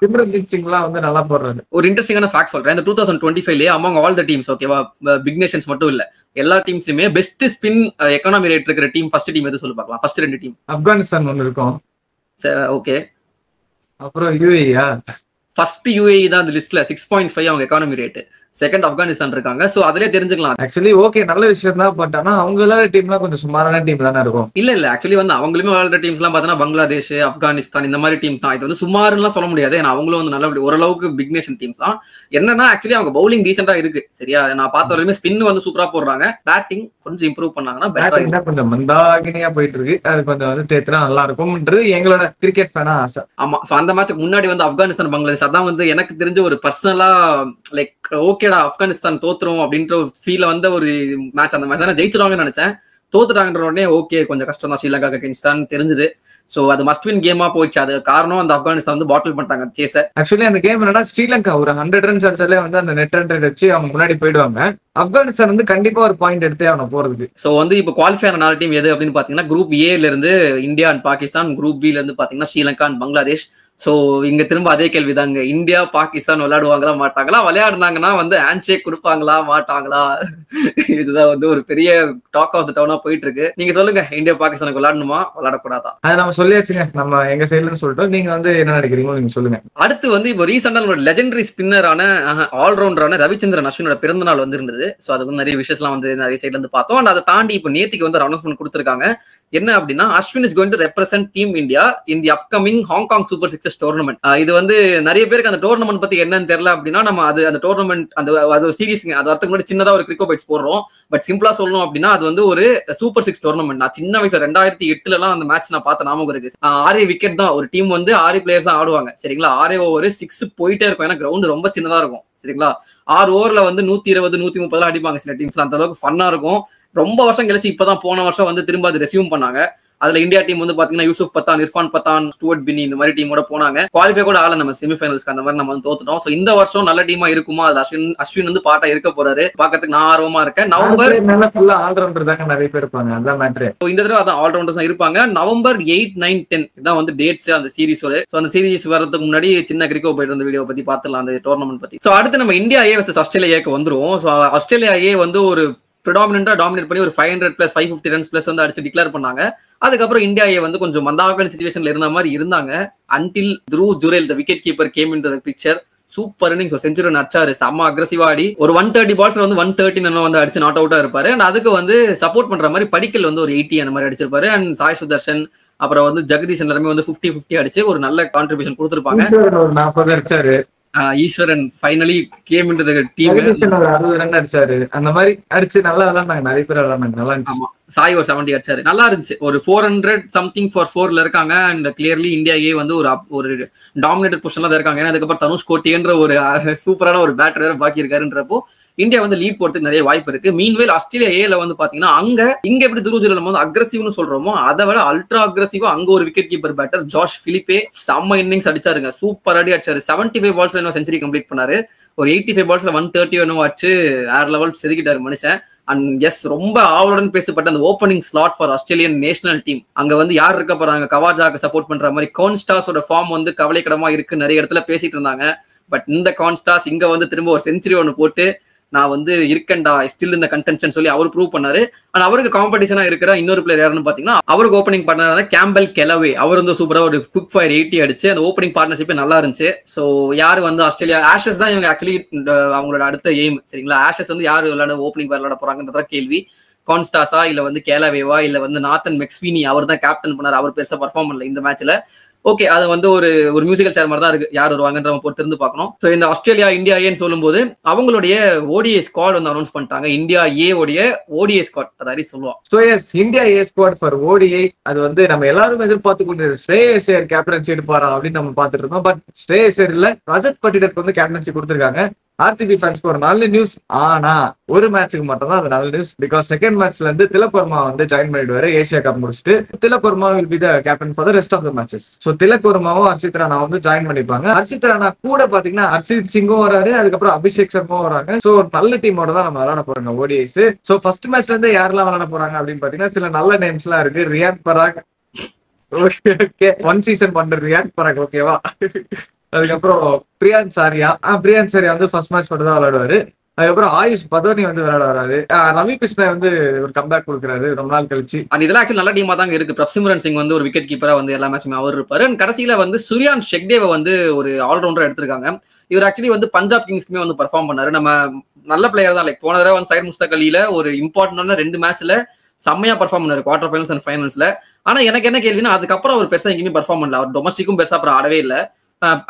சிம்ரன்ஜித் சிங்லாம் வந்து நல்லா போடுறாங்க. ஒரு இன்ட்ரெஸ்டிங்கான ஃபேக்ட் சொல்றேன். இந்த 2025 அமong ஆல் தி டீம்ஸ், ஓகேவா, பிக் நேஷன்ஸ் மட்டும் இல்ல, எல்லா டீம்ஸுமே பெஸ்ட் ஸ்பின் எக்கானமி ரேட் இருக்கிற டீம் ஃபர்ஸ்ட் டீம் எது சொல்லு பார்க்கலாம். ஃபர்ஸ்ட் 2 டீம் ஆப்கானிஸ்தான் ஒன்னு இருக்கும். ஓகே, அப்புறம் யுஏஇயா? ஃபர்ஸ்ட் யுஏஇ தான் அந்த லிஸ்ட்ல 6.5 அவங்க எக்கானமி ரேட். செகண்ட் ஆப்கானிஸ்தான் இருக்காங்க. சோ அதுலயே தெரிஞ்சுக்கலாம். ஆக்சுவலி ஓகே, நல்ல விஷயம் தான். பட் ஆனா அவங்க விளையாடுற டீம்லாம் கொஞ்சம் சுமாரான டீம் தானே இருக்கும். இல்ல ஆக்சுவலி வந்து அவங்களுமே விளையாடுற டீம்ஸ் எல்லாம் பாத்தீங்கன்னா பங்களாதேஷ், ஆப்கானிஸ்தான் இந்த மாதிரி டீம்ஸ் தான். இது வந்து சுமாருன்னு சொல்ல முடியாது, ஏன்னா அவங்களும் வந்து நல்ல ஓரளவுக்கு பிக் நேஷன் டீம்ஸ் தான். என்னன்னா ஆக்சுவலி அவங்க பவுலிங் டீசெண்டா இருக்கு, சரியா. நான் பார்த்த வரையுமே ஸ்பின் வந்து சூப்பரா போடுறாங்க. பேட்டிங் கொஞ்சம் இம்ப்ரூவ் பண்ணாங்கன்னா பெட்டரா, கொஞ்சம் மந்தாகினியா போயிட்டு இருக்கு. அது கொஞ்சம் வந்து தேத்துனா நல்லா இருக்கும்ன்றது எங்களோட கிரிக்கெட் ஃபேனா ஆசை. ஆமா, சோ அந்த மேட்சுக்கு முன்னாடி வந்து ஆப்கானிஸ்தான் பங்களாதேஷ், அதான் வந்து எனக்கு தெரிஞ்ச ஒரு பர்சனலா லைக் ஓகேடா ஆப்கானிஸ்தான் தோத்துரும் அப்படின்ற ஒரு ஃபீல வந்த ஒரு மேட்ச். அந்த மேட்ச் நான் ஜெயிச்சிருவாங்கன்னு நினைச்சேன், தோத்துட்டாங்கன்ற உடனே ஓகே கொஞ்சம் கஷ்டம் தான் ஸ்ரீலங்கா அகைன்ஸ்டான்னு தெரிஞ்சது. சோ அது மஸ்ட் வின் கேமா போயிடுச்சு. அது காரணம் அந்த ஆப்கானிஸ்தான் வந்து பாட்டில் பண்ணிட்டாங்க சேஸ. ஆக்சுவலி அந்த கேம் என்னன்னா ஸ்ரீலங்கா ஒரு 100 ரன்ஸ் அடிச்சாலே வந்து அந்த நெட் ரன் ரேட் வச்சு அவங்க முன்னாடி போயிடுவாங்க. ஆப்கானிஸ்தான் வந்து கண்டிப்பா ஒரு பாயிண்ட் எடுத்தே அவங்க போறதுக்கு. சோ வந்து இப்போ குவாலிஃபை ஆன 4 டீம் எது அப்படின்னு பாத்தீங்கன்னா, குரூப் ஏல இருந்து India and Pakistan, group B ல இருந்து பாத்தீங்கன்னா ஸ்ரீலங்கா அண்ட் பங்களாதேஷ். சோ இங்க திரும்ப அதே கேள்விதாங்க, இந்தியா பாகிஸ்தான் விளையாடுவாங்களா மாட்டாங்களா, விளையாடுனாங்கன்னா வந்து ஹேண்ட் ஷேக் கொடுப்பாங்களா மாட்டாங்களா, இதுதான் வந்து ஒரு பெரிய டாக் ஆஃப் தி டவுனா போயிட்டு இருக்கு. நீங்க சொல்லுங்க, இந்தியா பாகிஸ்தானுக்கு விளையாடணுமா விளையாடக்கூடாதா? அது நம்ம சொல்லியாச்சுங்க, நம்ம எங்க சைட்ல இருந்து சொல்லிட்டோம். நீங்க வந்து என்ன நினைக்கிறீங்களோ நீங்க சொல்லுங்க. அடுத்து வந்து இப்போ ரீசெண்டா ஒரு லெஜெண்டரி ஸ்பின்னரான ஆல்ரவுண்டரான ரவிச்சந்திரன் அஸ்வினோட பிறந்த நாள் வந்து இருந்தது. சோ அதுக்கு நிறைய விஷயம் எல்லாம் வந்து நிறைய சைட்ல இருந்து பார்த்தோம். அண்ட் அதை தாண்டி இப்போ நேத்திக்கு வந்து அனௌன்ஸ்மெண்ட் கொடுத்திருக்காங்க. என்ன அப்படின்னா, Ashwin is going to represent team India in the upcoming Hong Kong super sixes tournament. இது வந்து நிறைய பேருக்கு அந்த டோர்னமெண்ட் பத்தி என்னன்னு தெரியல அப்படின்னா, நம்ம அந்த டோர்னமெண்ட் அது சீரீஸ்ங்க, அது வரதுக்கு முன்னாடி சின்னதா ஒரு கிரிக்கோ பைட்ஸ் போடுறோம். பட் சிம்பிளா சொல்லணும் அப்படின்னா அது வந்து ஒரு சூப்பர் 6 டோர்னமெண்ட். நான் சின்ன வயசுல 2008 அந்த மேட்ச் நான் பார்த்த ஞாபகம் இருக்கு. 6 விக்கெட் தான், ஒரு டீம் வந்து 6 பிளேயர்ஸ் தான் ஆடுவாங்க, சரிங்களா. 6 ஓவர் 6 போயிட்டே இருக்கும், ஏன்னா கிரவுண்ட் ரொம்ப சின்னதா இருக்கும், சரிங்களா. 6 ஓவர்ல வந்து 120 130 அடிப்பாங்க சில டீம்ஸ்ல. அந்த அளவுக்கு ஃபன்னா இருக்கும். ரொம்ப வருஷம் கழிச்சு இப்பதான் போன வருஷம் வந்து திரும்ப அது ரெசியூம் பண்ணாங்க. அதுல இந்தியா டீம் வந்து பாத்தீங்கன்னா யூசுப் பத்தான், இர்ஃபான் பத்தான், ஸ்டூவர்ட் பின்னி இந்த மாதிரி டீமோட போனாங்க. குவாலிஃபை கூட ஆள நம்ம செமிஃபைனல்ஸ்க்கு அந்த மாதிரி நம்ம வந்து தோத்துட்டோம். சோ இந்த வருஷம் நல்ல டீமா இருக்குமா, அது அஸ்வின் வந்து பாட்டா இருக்க போறாரு. பாக்கிறதுக்கு நான் ஆர்வமா இருக்கேன். நவம்பர் நிறைய பேர் இருப்பாங்க, அதான் மேட்டர். இந்த தடவை அதான் ஆல்ரவுண்டர்ஸ் இருப்பாங்க. நவம்பர் 8, 9, 10 இதான் வந்து டேட்ஸ் அந்த சீரிஸோட. சோ அந்த சீரிஸ் வரதுக்கு முன்னாடி சின்ன கிரிக்கோ போயிட்டு அந்த வீடியோ பத்தி பாத்துலாம், அந்த டோர்னமெண்ட் பத்தி. சோ அடுத்து நம்ம இந்தியா ஏ வர்சஸ் ஆஸ்திரேலியாக்கு வந்துருவோம். சோ ஆஸ்திரேலியா ஏ வந்து ஒரு ப்ரிடாமினன்ட்டா டாமினேட் பண்ணி ஒரு 500+ 550 ரன்ஸ் பிளஸ் வந்து அடிச்சு டிக்ளேர் பண்ணாங்க. அதுக்கப்புறம் இந்தியாவே வந்து கொஞ்சம் மந்தாவான சிச்சுவேஷன்ல இருந்த மாதிரி இருந்தாங்க. Until through Jurel the wicket keeper game in to the picture. Super innings, ஒரு செஞ்சுரி அடிச்சாரு, செம்ம அக்ரெசிவா ஆடி ஒரு 130 பால்ஸ்ல வந்து 113 வந்து அடிச்சு நாட் அவுட்டா இருப்பாரு. அண்ட் அதுக்கு வந்து சப்போர்ட் பண்ற மாதிரி படிக்கல் வந்து ஒரு 80 அந்த மாதிரி அடிச்சிருப்பாரு. அண்ட் சாய் சுதர்ஷன் அப்புறம் வந்து ஜெகதீஷ் எல்லாருமே வந்து 50-50 அடிச்சு ஒரு நல்ல கான்ட்ரிபியூஷன் கொடுத்திருப்பாங்க. ஒரு 40 அடிச்சாரு. Easwaran finally came into the team, 60 run அடிச்சாரு. அந்த மாதிரி அடிச்சு நல்லா விளையாண்டாங்க, நிறைய பேர் விளையாண்டாங்க, நல்லா இருந்துச்சு. ஆமா, சாய் ஒரு 70 அடிச்சாரு, நல்லா இருந்துச்சு. ஒரு 400 சம்திங் ஃபார் 4ல இருக்காங்க. அண்ட் கிளியர்லி இந்தியாவே வந்து ஒரு டாமினேட்டட் பொசிஷன்ல தான் இருக்காங்க. ஏன்னா அதுக்கப்புறம் தனுஷ் கோட்டின்ற ஒரு சூப்பரான ஒரு பேட்டர் வேற பாக்கி இருக்காருன்றப்போ இந்தியா வந்து லீட் போறதுக்கு நிறைய வாய்ப்பு இருக்கு. மீன்வேல் ஆஸ்திரேலியா ஏல வந்து பாத்தீங்கன்னா இங்க எப்படி துருவ நம்ம வந்து அக்ரெசிவ்னு சொல்றோமோ அதை விட அல்ட்ரா அக்ரெசிவா அங்க ஒரு wicket keeper batter Josh Philippe செம்ம இன்னிங்ஸ் அடிச்சாருங்க, சூப்பர் அடி அடிச்சாரு. 75 பால்ஸ்ல என்ன செஞ்சுரி கம்ப்ளீட் பண்ணாரு. ஒரு 85 பால்ஸ்ல 130 என்னவோ அடிச்சு ஏர் லெவல் செதுக்கிட்டாரு மனுஷன். அண்ட் எஸ், ரொம்ப ஆவலுடன் பேசப்பட்ட அந்த opening slot for Australian national team. அங்க வந்து யார் இருக்க போறாங்க, கவாஜாக்கு சப்போர்ட் பண்ற மாதிரி கான்ஸ்டாஸோட ஃபார்ம் வந்து கவலைக்கிடமா இருக்கு நிறைய இடத்துல பேசிட்டு இருந்தாங்க. பட் இந்த கான்ஸ்டாஸ் இங்க வந்து திரும்ப ஒரு செஞ்சுரி ஒன்னு போட்டு நான் வந்து இருக்கேன்டா ஸ்டில் இந்த கண்டென்ஷன் சொல்லி அவர் ப்ரூவ் பண்ணாரு. ஆனா அவருக்கு காம்படிஷனா இருக்கிற இன்னொரு பிளேயர் யாருன்னு பாத்தீங்கன்னா அவருக்கு ஓப்பனிங் பார்ட்னர் கேம்பல் கெலவே. அவர் வந்து சூப்பரா ஒரு குவிக் ஃபயர் 80 அடிச்சு அந்த ஓப்பனிங் பார்ட்னர்ஷிப் நல்லா இருந்துச்சு. ஸோ யாரு வந்து ஆஸ்திரேலியா ஆஷஸ் தான் இவங்க ஆக்சுவலி அவங்களோட அடுத்த எய்ம், சரிங்களா? ஆஷஸ் வந்து யாரு விளையாட ஓப்பனிங் விளையாட போறாங்கன்றத கேள்வி. கான்ஸ்டாஸா இல்ல வந்து கேலவேவா இல்ல வந்து நாத்தன் மெக்ஸ்வீனி, அவர் தான் கேப்டன் பண்ணாரு, அவர் பெருசா பர்ஃபார்ம் பண்ணல இந்த மேட்ச்ல. ஓகே, அது வந்து ஒரு மியூசிக்கல் சேர் மாதிரி தான் இருக்கு, யார் வருவாங்கன்ற பொறுத்து இருந்து பார்க்கணும். ஸோ இந்த ஆஸ்திரேலியா இந்தியா ஏன்னு சொல்லும்போது அவங்களுடைய ஓடிஏ ஸ்குவாட் வந்து அனௌன்ஸ் பண்ணிட்டாங்க. இந்தியா ஏ உடைய ஓடிஏ ஸ்குவாட் அதாவது சொல்லுவோம். So yes, India A squad for ODI அது வந்து நம்ம எல்லாரும் எதிர்பார்த்து கொண்டு ஸ்ரேயஸ் ஐயர் கேப்டன்சி எடுப்பாரா அப்படின்னு நம்ம பார்த்துட்டு இருந்தோம். பட் ஸ்ரேயஸ் ஐயர் இல்ல, ரஜத் பட்டிடருக்கு வந்து கேப்டன்சி கொடுத்திருக்காங்க. ஆர்சிபி ஃபேன்ஸ்க்கு ஒரு நல்ல நியூஸ். ஆனா ஒரு மேட்சுக்கு மட்டும் தான் அது நல்ல நியூஸ். பிகாஸ் செகண்ட் மேட்ச்ல இருந்து திலக் வர்மா வந்து ஜாயின் பண்ணிடுவாரு ஏசியா கப் முடிச்சுட்டு. Tilak Varma will be the captain for the rest of the matches. So Tilak வர்மாவும் ஹர்ஷித் ராணா வந்து ஜாயின் பண்ணிப்பாங்க. ஹர்ஷித் ராணா கூட பாத்தீங்கன்னா ஹர்ஷித் சிங்கும் வராரு, அதுக்கப்புறம் அபிஷேக் சர்மாவும் வராங்க. ஸோ ஒரு நல்ல டீமோட தான் நம்ம விளையாட போறாங்க ஓடிஐஸ். ஸோ ஃபர்ஸ்ட் மேட்ச்ல இருந்து யாரெல்லாம் விளையாட போறாங்க அப்படின்னு பாத்தீங்கன்னா சில நல்ல நேம்ஸ் எல்லாம் இருக்கு. ரியான் பராக், ஒன் சீசன் பண்ற ரியான் பராக், ஓகேவா? அதுக்கப்புறம் பிரியான் சாரியா வந்து ஃபர்ஸ்ட் மேட்ச் மட்டும் தான் விளையாடுவாரு. அதுக்கப்புறம் ஆயுஷ் பதோனி வந்து விளையாட வராரு. ரவி கிருஷ்ணா வந்து ஒரு கம்பேக் கொடுக்குறாரு ரொம்ப நாள் கழிச்சு. அண்ட் இதெல்லாம் ஆக்சுவலி நல்ல டீமா தான் இருக்கு. பிரப்சிம்ரன் சிங் வந்து ஒரு விக்கெட் கீப்பரா வந்து எல்லா மேட்சுமே அவர் இருப்பாரு. அண்ட் கடைசியில வந்து சூர்யான் ஷெக்டேவை வந்து ஒரு ஆல்ரவுண்டர் எடுத்திருக்காங்க. இவர் ஆக்சுவலி வந்து பஞ்சாப் கிங்ஸ்க்குமே வந்து பர்ஃபார்ம் பண்ணாரு. நம்ம நல்ல பிளேயர் தான். லைக் போன தடவை வந்து சையத் முஸ்தாக் அலியில ஒரு இம்பார்ட்டன்டான 2 மேட்ச்ல செம்மையா பர்ஃபார்ம் பண்ணாரு, குவார்டர் ஃபைனல்ஸ் அண்ட் ஃபைனல்ஸ்ல. ஆனா எனக்கு என்ன கேள்வினா அதுக்கப்புறம் அவர் பெருசா எங்கேயுமே பர்ஃபார்ம் பண்ணல. அவர் டொமஸ்டிக்கும் பெருசா அப்புறம் ஆடவே இல்லை.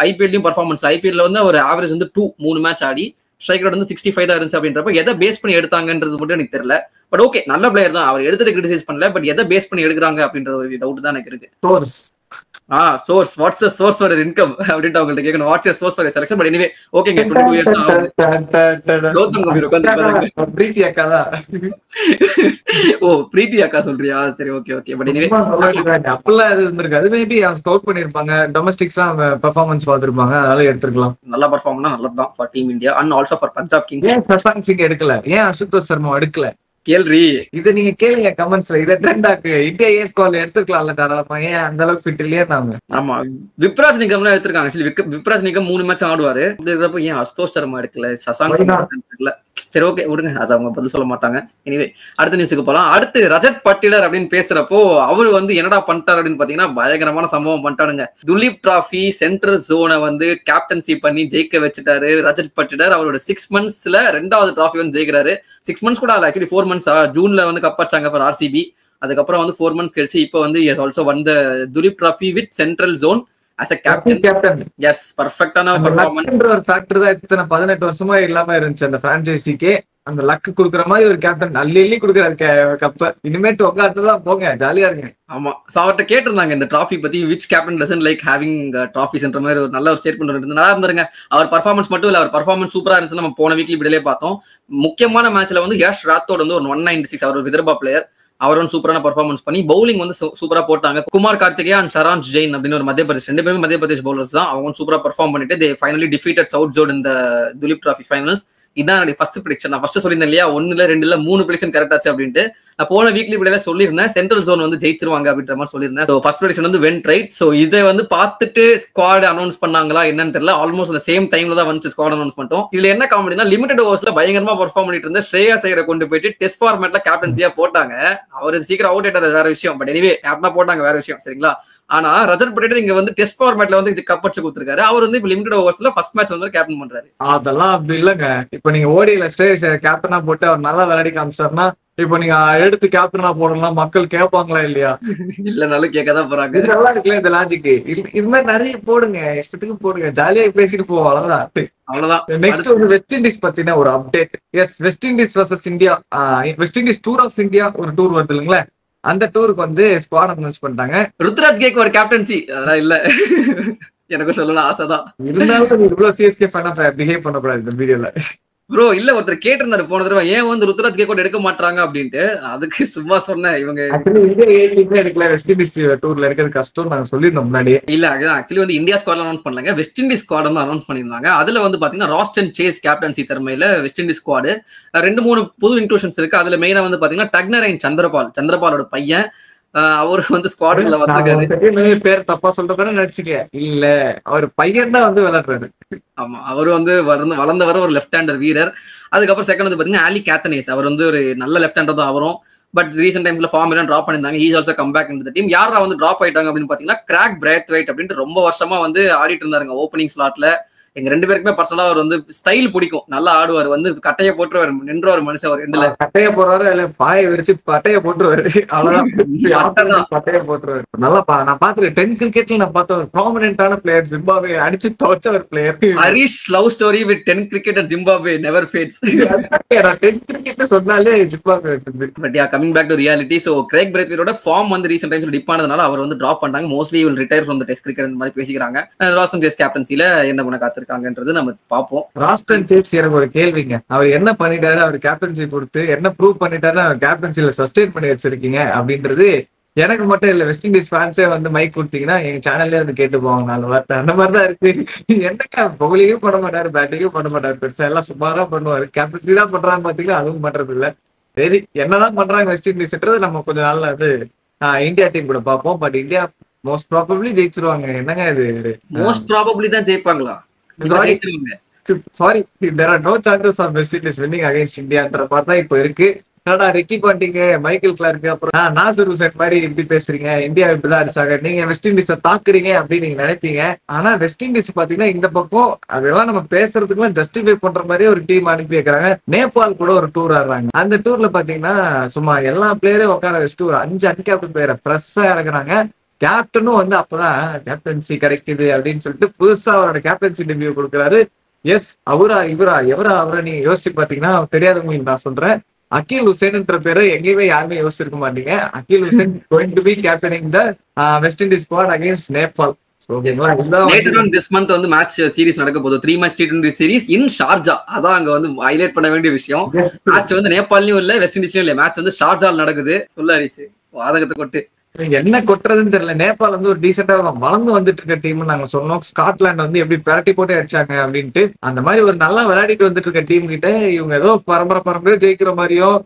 ஐபிஎல்லையும் பர்ஃபார்மன்ஸ், ஐபிஎல்ல வந்து ஒரு ஆவரேஜ் வந்து 3 மேட்ச் ஆடி ஸ்ட்ரைக் ரேட் வந்து 65 தான் இருந்துச்சு. அப்படின்றப்ப எதை பேஸ் பண்ணி எடுத்தாங்கன்றது மட்டும் எனக்கு தெரியல. பட் ஓகே, நல்ல பிளேயர் தான், அவர் எடுத்தது கிரிட்டிசைஸ் பண்ணல. பட் எதை பேஸ் பண்ணி எடுக்கிறாங்க அப்படின்ற ஒரு டவுட் தான் எனக்கு இருக்கு. Source, what's the source for income அப்படின்ட்டு அவங்கள்ட்ட கேட்கணும். What's the source for selection. But anyway ஓகேங்க, 22 இயர்ஸ் தான் கௌதம் கம்பீர் உட்கார்ந்து பிரீத்தி அக்கா தான். ஓ பிரீத்தி அக்கா சொல்றியா? சரி, ஓகே ஓகே. பட் எனிவே அப்பெல்லாம் அது இருந்திருக்கு. அது மேபி ஸ்கவுட் பண்ணிருப்பாங்க, டொமஸ்டிக்ஸ்லாம் அவங்க பெர்ஃபார்மன்ஸ் பார்த்திருப்பாங்க, அதனால எடுத்துக்கலாம். நல்லா பெர்ஃபார்ம் பண்ணா நல்லதுதான் for team India and also for Punjab Kings. ஏன் சசாங் சிங் எடுக்கல, ஏன் அசுதோஷ் சர்மா எடுக்கல? கேள்வி இதை நீங்க கேளுங்க கமெண்ட்ஸ்ல. இதை ட்ரெண்டாக்கு இந்தியா ஏ ஸ்குவாட்ல எடுத்துக்கலாம்ல தாராளமா. ஏன் அந்த அளவுக்கு ஃபிட் இல்லையா நாம? ஆமா, விப்ராஜ் நிகம்லாம் எடுத்திருக்காங்க. ஆக்சுவலி விப்ராஜ் நிகம் 3 மேட்ச் ஆடுவாரு. இருக்கிறப்ப ஏன் அசுதோஷ் சர்மா எடுக்கல, சசாங் சிங் எடுக்கல? சரி, ஓகே விடுங்க, அது அவங்க பதில் சொல்ல மாட்டாங்க. எனிவே அடுத்த நியூஸுக்கு போலாம். அடுத்து ரஜத் பட்டிடர் அப்படின்னு பேசுறப்போ அவரு வந்து என்னடா பண்ணிட்டாரு அப்படின்னு பாத்தீங்கன்னா பயங்கரமான சம்பவம் பண்ணிட்டாருங்க. துலீப் டிராஃபி சென்ட்ரல் ஜோனை வந்து கேப்டன்சி பண்ணி ஜெயிக்க வச்சுட்டாரு ரஜத் பட்டிடர். அவரோட 6 மந்த்ஸ்ல 2வது டிராஃபி வந்து ஜெயிக்கிறாரு. 6 மந்த்ஸ் கூட ஆக்சுவலி 4 மந்த்ஸ். ஜூன்ல வந்து கப் அடிச்சாங்க ஃபார் ஆர்சிபி. அதுக்கப்புறம் வந்து 4 மந்த்ஸ் கழிச்சு இப்போ வந்து ஆல்சோ வந்த Duleep trophy with central zone as a captain. Yes, perfectana performance. ஒரு ஃபேக்டர் தான் இத்தனை 18 வருஷமா இல்லாம இருந்துச்சு அந்த பிரான்ச்சைசிக்கு. அந்த லக் குடுக்குற மாதிரி ஒரு கேப்டன் அள்ளி குடுக்குறாரு கப்ப. இனிமேட்டு உட்காந்து தான் போங்க, ஜாலியா இருங்க. ஆமா, அவர்கிட்ட கேட்டிருந்தாங்க இந்த டிராஃபி பத்தி, which captain doesn't like having ட்ராஃபிஸ்ன்ற மாதிரி ஒரு நல்ல ஒரு ஸ்டேட்மெண்ட் இருந்து நல்லா இருந்தாருங்க. அவர் பர்ஃபார்மன்ஸ் மட்டும் இல்ல, அவர் பர்ஃபார்மன்ஸ் சூப்பரா இருந்துச்சு. நம்ம போன வீக்லி இப்படியே பார்த்தோம். முக்கியமான மேட்ச்ல வந்து யஷ் ராத்தோட வந்து ஒரு 196, அவர் ஒரு விதர்பா பிளேயர், அவர் வந்து சூப்பரான பர்ஃபார்மன்ஸ் பண்ணி பவுலிங் வந்து சூப்பரா போட்டாங்க. குமார் கார்த்திகேயா அண்ட் சரான்ஷ் ஜெயின் அப்படின்னு ஒரு மத்திய பிரதேஷ், 2 பேருமே மத்திய பிரதேஷ் பவுலர்ஸ் தான். அவங்க சூப்பரா பர்ஃபார்ம் பண்ணிட்டு தே ஃபைனலி டிஃபீட்டட் சவுத் ஜோன் இந்த துலீப் டிராஃபி ஃபைனல்ஸ். இதான் என்னுடைய ஃபர்ஸ்ட் ப்ரெடிக்ஷன். நான் ஃபர்ஸ்ட் சொல்லியிருந்தேன் இல்லையா, 1 இல்ல 2 இல்ல 3 ப்ரெடிக்ஷன் கரெக்ட் ஆச்சு அப்படின்ட்டு. போன வீக்லி இப்படி சொல்லியிருந்தேன் சென்ட்ரல் ஜோன் வந்து ஜெயிச்சிருவாங்க அப்படின்ற மாதிரி சொல்லியிருந்தேன். ஸோ ஃபர்ஸ்ட் ப்ரெடிக்ஷன் வந்து வென்ட் ரைட். ஸோ இதை வந்து பார்த்துட்டு ஸ்குவாட் அனௌன்ஸ் பண்ணாங்களா என்னன்னு தெரியல. ஆல்மோஸ்ட் அந்த சேம் டைம்ல தான் வந்து ஸ்குவாட் அனௌன்ஸ் பண்ணிட்டோம். இதுல என்ன காமெடினா லிமிடெட் ஓவர்ஸ்ல பயங்கரமா பெர்ஃபார்ம் பண்ணிட்டு இருந்த ஸ்ரேயாஸ் ஐயரை கொண்டு போயிட்டு டெஸ்ட் ஃபார்மேட்ல கேப்டன்சியா போட்டாங்க. அவர் சீக்கிரம் அவுட் ஆயிட்டாரு வேற விஷயம். பட் எனிவே கேப்டனா போட்டாங்க வேற விஷயம். சரிங்களா. ஆனா ரஜத் பட்டேல் இங்க வந்து டெஸ்ட் ஃபார்மேட்ல வந்து கப்படிச்சு கொடுத்திருக்காரு. அவர் வந்து இப்ப லிமிடெட் ஓவர்ஸ்ல ஃபர்ஸ்ட் மேட்ச் வந்து கேப்டன் பண்றாரு. அதெல்லாம் அப்படி இல்லங்க. இப்ப நீங்க ஓடியில ஸ்ரேயாஸ் கேப்டனா போட்டு அவர் நல்லா விளையாடி காமிச்சாருன்னா இப்ப நீங்க எடுத்து கேப்டனா போடலாம் மக்கள் கேட்பாங்களா இல்லையா? இல்லனாலும் கேட்கதான் போறாங்க. இதெல்லாம் இருக்குல்ல இந்த லாஜிக். இது மாதிரி நிறைய போடுங்க, இஷ்டத்துக்கு போடுங்க, ஜாலியா பேசிட்டு போவோம். அவ்வளவுதான். நெக்ஸ்ட் வந்து வெஸ்ட் இண்டீஸ் பத்தின ஒரு update. Yes, West Indies versus India. West Indies tour of India ஒரு டூர் வருது இல்லைங்களா? அந்த டூருக்கு வந்து ஸ்குவாட் அனௌன்ஸ் பண்ணிட்டாங்க. ருத்ராஜ் கேக் ஒரு கேப்டன்சி அதெல்லாம் இல்ல. எனக்கு சொல்லணும் ஆசைதான். இருந்தாலும் இவ்வளவு சிஎஸ்கே ஃபேனா பிஹேவ் பண்ணக்கூடாது இந்த வீடியோல. ப்ரோ இல்ல ஒருத்தர் கேட்டிருந்தாரு போன தடவை ஏன் வந்து ருத்ராஜ் கேக் எடுக்க மாட்டாங்க அப்படின்ட்டு. அதுக்கு சும்மா சொன்னேன் இவங்க எடுக்கல, வெஸ்ட் இண்டீஸ் டூர்ல இருக்கிறது கஷ்டம் நாங்க சொல்லிருந்தோம் முன்னாடி. இல்ல ஆக்சுவலி வந்து இந்தியா ஸ்குவாட் அனௌன்ஸ் பண்ணாங்க, வெஸ்ட் இண்டீஸ் ஸ்குவாட் வந்து அனௌன்ஸ் பண்ணிருந்தாங்க. அதுல வந்து பாத்தீங்கன்னா ராஸ்டன் சேஸ் கேப்டன்சி திறமையில வெஸ்ட் இண்டீஸ் ஸ்குவாட் 2-3 புது இன்க்ளூஷன்ஸ் இருக்கு. அதுல மெயினா வந்து பாத்தீங்கன்னா டக்னரைன் சந்திரபாலோட பையன் அவரு வந்து ஸ்குவாடுக்குள்ள வந்திருக்காரு. பேர் தப்பா சொல்றதானே நினைச்சுக்க. இல்ல அவர் பையன் தான் வந்து விளையாடுறாரு. ஆமா அவரு வந்து வளர்ந்தவர ஒரு லெஃப்ட் ஹேண்டர் வீரர். அதுக்கப்புறம் செகண்ட் வந்து பாத்தீங்கன்னா ஆலி கேத்தனேஸ். அவர் வந்து ஒரு நல்ல லெஃப்ட் ஹேண்டர் தான் அவரும். பட் ரீசென்ட் டைம்ஸ்ல ஃபார்ம் எல்லாம் டிராப் பண்ணிருந்தாங்க. He's also come back into the team. யாரா வந்து டிராப் ஆயிட்டாங்க அப்படின்னு பாத்தீங்கன்னா கிராக் பிரைத்வைட் அப்படின்ட்டு ரொம்ப வருஷமா வந்து ஆடிட்டு இருந்தாருங்க ஓப்பனிங் ஸ்லாட்ல. எங்க 2 பேருக்குமே பர்சனலா அவர் வந்து ஸ்டைல் பிடிக்கும், நல்லா ஆடுவார். வந்து கட்டைய போட்டுருவாரு, நின்றுவார் மனுஷன். ஒரு எண்டுல கட்டைய போடுறாரு, இல்ல பாய விரிச்சு பட்டைய போட்டுருவாரு. அவ்வளவுதான், பட்டைய போட்டுருவாரு. நல்லா நான் பாத்துருக்கேன் 10 கிரிக்கெட்ல நான் பார்த்த ஒரு ப்ராமினென்டான பிளேயர், ஜிம்பாப்வே அடிச்சு துவச்ச ஒரு player. Harish love story with 10 cricket at Zimbabwe never fades. 10 cricket சொன்னாலே Zimbabwe. But yeah coming back to reality. So Craig பிரைத்வைட்டோட ஃபார்ம் வந்து ரீசென்ட் டைம்ஸ்ல டிப் ஆனதுனால அவர் வந்து டிராப் பண்ணாங்க. Mostly will retire from the test cricket மாதிரி பேசிக்கிறாங்க. ராஸ்டன் சேஸ் கேப்டன்சில என்ன பண்ண காத்திருக்காங்கன்றது நம்ம பாப்போம். ராஸ்டன் சேஸ் எனக்கு ஒரு கேள்விங்க. அவர் என்ன பண்ணிட்டாரு, அவர் கேப்டன்சி கொடுத்து என்ன ப்ரூவ் பண்ணிட்டாரு அவர் கேப்டன்சில சஸ்டெயின் பண்ணி வச்சிருக்கீங்க அப்படின்றது எனக்கு மட்டும் இல்ல, வெஸ்ட் இண்டீஸ் ஃபேன்ஸே வந்து மைக் கொடுத்தீங்கன்னா எங்க சேனல்லே வந்து கேட்டு போவாங்க 4 வார்த்தை. அந்த மாதிரிதான் இருக்கு. என்னக்கா பவுலிங்கும் பண்ண மாட்டாரு, பேட்டிங்கும் பண்ண மாட்டாரு, பெருசா எல்லாம் சுமாரா பண்ணுவாரு. கேப்டன்சி தான் பண்றான்னு பாத்தீங்கன்னா அதுவும் பண்றது இல்ல. சரி, என்னதான் பண்றாங்க வெஸ்ட் இண்டீஸ்ன்றது நம்ம கொஞ்சம் நாள்ல அது இந்தியா டீம் கூட பார்ப்போம். பட் இந்தியா மோஸ்ட் ப்ராபபிளி ஜெயிச்சிருவாங்க. என்னங்க இது? மோஸ்ட் ப்ராபபிளி தான் ஜெயிப்பாங்களா? Sorry, there are no chances of West Indies winning against Indiaன்ற மாதிரி தான் இப்போ இருக்கு. என்னடா ரிக்கி பாண்டிங், மைக்கேல் கிளார்க், அப்புறம் நாசர் ஹுசைன் மாதிரி இப்படி பேசுறீங்க, இந்தியா இப்படிதான் அடிச்சாங்க, நீங்க வெஸ்ட் இண்டீஸை தாக்குறீங்க அப்படின்னு நீங்க நினைப்பீங்க. ஆனா வெஸ்ட் இண்டீஸ் பாத்தீங்கன்னா இந்த பக்கம் அதெல்லாம் நம்ம பேசுறதுக்குலாம் ஜஸ்டிஃபை பண்ற மாதிரி ஒரு டீம் அனுப்பி வைக்கிறாங்க. நேபாள் கூட ஒரு டூர் ஆடுறாங்க. அந்த டூர்ல பாத்தீங்கன்னா சும்மா எல்லா பிளேயரையும் உட்கார வச்சுட்டு ஒரு 5 அன்கேப்டன் பிளேயரை ஃப்ரெஷ்ஷா இறக்குறாங்க. கேப்டனும் வந்து அப்பதான் கேப்டன்சி கிடைக்குது அப்படின்னு சொல்லிட்டு புதுசா அவரோட கேப்டன்சி டெபியூ கொடுக்குறாரு. எஸ், அவரா இவரா எவரா அவரா நீங்க யோசிச்சு பாத்தீங்கன்னா தெரியாதவங்களுக்கு நான் சொல்றேன், அகில் ஹுசேன்ன்ற பேரை எங்கேயுமே யாருமே யோசிச்சிருக்க மாட்டீங்க. Akeal Hosein going to be captaining the West Indies squad against Nepal. Later on this month வந்து மேட்ச் சீரிஸ் நடக்க போகுது. 3 மேட்ச் T20 சீரிஸ் இன் ஷார்ஜா. அதான் அங்க வந்து ஹைலைட் பண்ண வேண்டிய விஷயம். மேட்ச் வந்து நேபாள்லயும் இல்ல, வெஸ்ட் இண்டீஸ்லயும் இல்ல, மேட்ச் வந்து ஷார்ஜால நடக்குது. சொல்ல ஹரிஸ் வாதகத்தை கொட்டு என்ன கொட்டுறதுன்னு தெரியல. நேபாள் வந்து ஒரு டீசெண்டா வளர்ந்து வந்துட்டு இருக்க டீம் நாங்க சொன்னோம். ஸ்காட்லாந்து வந்து எப்படி பிரட்டி போட்டு அடிச்சாங்க அப்படின்ட்டு அந்த மாதிரி ஒரு நல்லா விளையாடிட்டு வந்துட்டு இருக்க டீம் கிட்ட இவங்க ஏதோ பரம்பரை ஜெயிக்கிற மாதிரியும்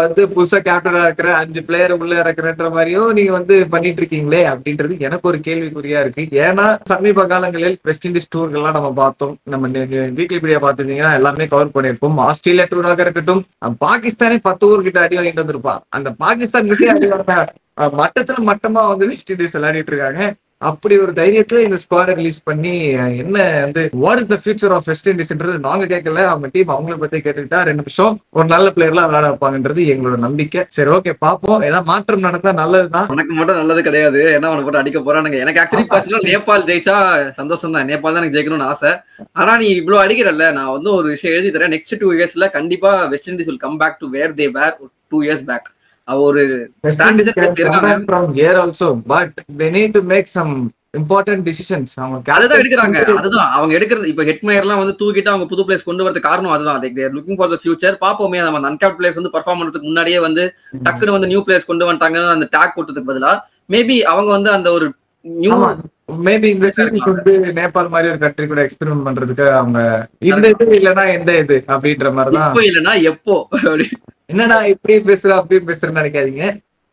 வந்து புதுசா கேப்டனா இருக்கிற 5 பிளேயர் உள்ள இறக்குறன்ற மாதிரியும் நீங்க வந்து பண்ணிட்டு இருக்கீங்களே அப்படின்றது எனக்கு ஒரு கேள்விக்குறியா இருக்கு. ஏன்னா சமீப காலங்களில் வெஸ்ட் இண்டீஸ் டூர்கள்லாம் நம்ம பார்த்தோம். நம்ம வீக்லி பீடியா பார்த்துருந்தீங்கன்னா எல்லாமே கவர் பண்ணிருப்போம். ஆஸ்திரேலியா டூராக இருக்கட்டும், பாகிஸ்தானே 10 ஊர்கிட்ட அடி வாங்கிட்டு வந்திருப்பான். அந்த பாகிஸ்தான் கிட்டே அடி வாங்க மட்டத்துல மட்டமா வந்து வெஸ்ட் இண்டீஸ் விளையாடிட்டு இருக்காங்க. அப்படி ஒரு தைரியத்துல இந்த ஸ்குவாட ரிலீஸ் பண்ணி என்ன வந்து what is the future of West இண்டீஸ்ன்றது நாங்க கேட்கல, அவங்க டீம் அவங்கள பத்தி கேட்டுக்கிட்டா 2 நிமிஷம் ஒரு நல்ல பிளேயர்லாம் விளையாட வைப்பாங்கன்றது எங்களோட நம்பிக்கை. சரி, ஓகே, பாப்போம். ஏதாவது மாற்றம் நடந்தா நல்லதுதான். உனக்கு மட்டும் நல்லது கிடையாது, ஏன்னா அவனை போட்டு அடிக்க போறானுங்க. எனக்கு ஆக்சுவலி பர்சனலா நேபாள் ஜெயிச்சா சந்தோஷம் தான். நேபாள் தான் எனக்கு ஜெயிக்கணும்னு ஆசை. ஆனா நீ இவ்வளவு அடிக்கிறல்ல, நான் வந்து ஒரு விஷயம் எழுதி தரேன். நெக்ஸ்ட் 2 இயர்ஸ்ல கண்டிப்பா West Indies will come back to where they were 2 years back. ஒரு இம்பார்ட்டன்ட் டிசிஷன்ஸ் அதுதான் எடுக்கிறாங்க. அதுதான் அவங்க எடுக்கிறது. இப்ப ஹெட்மேயர்லாம் வந்து தூக்கிட்டு அவங்க புது பிளேஸ் கொண்டு வரது காரணம் அதுதான். Like they're looking for the future. பாப்போமே, நம்ம அன்கேப்ட் பிளேயர்ஸ் வந்து பெர்ஃபார்ம் பண்றதுக்கு முன்னாடியே வந்து டக்குனு வந்து நியூ பிளேயர்ஸ் கொண்டு வந்துட்டாங்க. அந்த டேக் போட்டதுக்கு பதிலா மேபி அவங்க வந்து அந்த ஒரு நியூ மேபி இந்த சீரிஸ் வந்து நேபாள் மாதிரி ஒரு கண்ட்ரி கூட எக்ஸ்பெரிமெண்ட் பண்றதுக்கு அவங்க இந்த இது இல்லனா எந்த இது அப்படின்ற மாதிரி தான். இப்போ இல்லனா எப்போ என்னடா இப்படி பேசுற அப்படி பேசுறேன்னு நினைக்காதீங்க.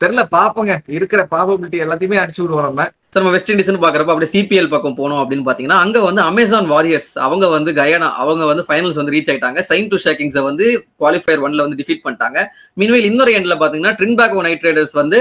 தெரியல, பாப்போங்க. இருக்கிற ப்ராபபிலிட்டி எல்லாத்தையுமே அடிச்சு விடுவோம் நம்ம. சார் நம்ம வெஸ்ட் இண்டீஸ்னு பாக்குறப்ப அப்படியே சிபிஎல் பக்கம் போனோம் அப்படின்னு பாத்தீங்கன்னா அங்க வந்து அமேசான் வாரியர்ஸ் அவங்க வந்து கயானா அவங்க வந்து ஃபைனல்ஸ் வந்து ரீச் ஆயிட்டாங்க. செயின்ட் லூசியா கிங்ஸை வந்து குவாலிஃபயர் 1ல வந்து டிஃபீட் பண்ணிட்டாங்க. மீன்வேல் இன்னொரு எண்ட்ல பாத்தீங்கன்னா ட்ரின்பாகோ நைட் ரைடர்ஸ் வந்து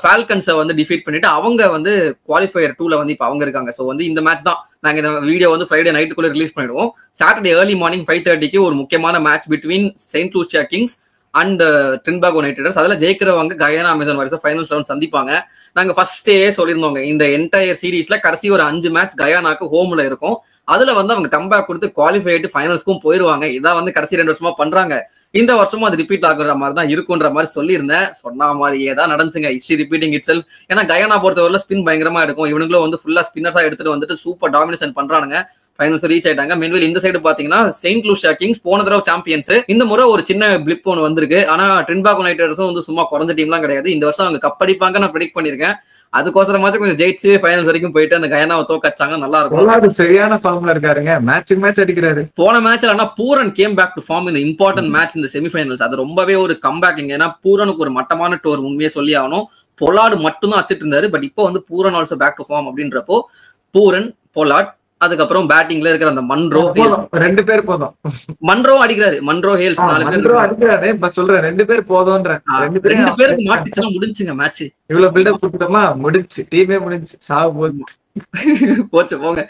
ஃபால்கன்ஸை வந்து டிஃபீட் பண்ணிட்டு அவங்க வந்து குவாலிஃபயர் 2ல வந்து இப்போ அவங்க இருக்காங்க. ஸோ வந்து இந்த மேட்ச் தான் நாங்க இந்த வீடியோ வந்து ஃப்ரைடே நைட்டுக்குள்ள ரிலீஸ் பண்ணிடுவோம். சாட்டர்டே ஏர்லி மார்னிங் 5:30க்கு ஒரு முக்கியமான match between Saint Lucia Kings and Trinbago Knight Riders. அதுல ஜெயிக்கிறவங்க கயானா அமேசான் வாரியர்ஸ் ஃபைனல்ஸ்ல வந்து சந்திப்பாங்க. நாங்க ஃபர்ஸ்டே சொல்லியிருந்தோங்க இந்த என்டையர் சீரீஸ்ல கடைசி ஒரு 5 மேட்ச் கயானாக்கு ஹோம்ல இருக்கும். அதுல வந்து அவங்க கம்பேக் கொடுத்து குவாலிஃபை ஆயிட்டு ஃபைனல்ஸ்க்கும் போயிருவாங்க. இதான் வந்து கடைசி 2 வருஷமா பண்றாங்க. இந்த வருஷமும் அது ரிப்பீட் ஆகுற மாதிரி தான் இருக்குன்ற மாதிரி சொல்லியிருந்தேன். சொன்ன மாதிரியே தான் நடந்துச்சுங்க. History repeating it self. ஏன்னா கயானா பொறுத்தவரை ஸ்பின் பயங்கரமா இருக்கும். இவனுங்களும் வந்து ஃபுல்லா ஸ்பின்னர்ஸா எடுத்துட்டு வந்துட்டு சூப்பர் டாமினேஷன் பண்றானுங்க. ஃபைனல்ஸ் ரீச் ஆயிட்டாங்க. மென்வெல் இந்த சைடு பாத்தீங்கன்னா செயின்ட் லூசியா கிங்ஸ் போன தடவை சாம்பியன்ஸ். இந்த முறை ஒரு சின்ன பிளிப் ஒன்று வந்திருக்கு. ஆனா ட்ரின்பாகோ நைட் ரைடர்ஸும் வந்து சும்மா குறைஞ்ச டீம்லாம் கிடையாது. இந்த வருஷம் அவங்க கப் அடிப்பாங்க நான் ப்ரெடிக்ட் பண்ணிருக்கேன். அதுக்கோசரமாச்சும் கொஞ்சம் ஜெயிச்சு ஃபைனல்ஸ் வரைக்கும் போயிட்டு அந்த கயானாவை தோக்கச்சாங்க நல்லா இருக்கும். சரியான ஃபார்ம்ல இருக்காருங்க. மேட்ச் அடிக்கிறாரு. போன மேட்ச்ல ஆனா Pooran came back to form இந்த இம்பார்ட்டன்ட் மேட்ச் இந்த செமிஃபைனல்ஸ். அது ரொம்பவே ஒரு கம்பேக்கிங். ஏன்னா பூரனுக்கு ஒரு மட்டமான டோர் உண்மையே சொல்லி ஆகணும். பொலார்டு மட்டும் தான் வச்சிட்டு இருந்தாரு. பட் இப்போ வந்து Pooran also back to form அப்படின்றப்போ பூரன் பொலார்ட் அதுக்கப்புறம் பேட்டிங்ல இருக்கிற அந்த மன்ரோ 2 பேர் போதும். மன்ரோ அடிக்கிறாரு. மன்ரோ ஹேல்ஸ் 4 பேர் அடிக்கிறாரு. பட் சொல்றேன் 2 பேர் போதும்ன்ற. 2 பேருக்கு மாட்டிச்சுனா முடிஞ்சுங்க மேட்ச். இவ்வளவு பில்டப் கொடுத்தோமா முடிஞ்சு டீமே முடிஞ்சு சாவு போச்சு போங்க.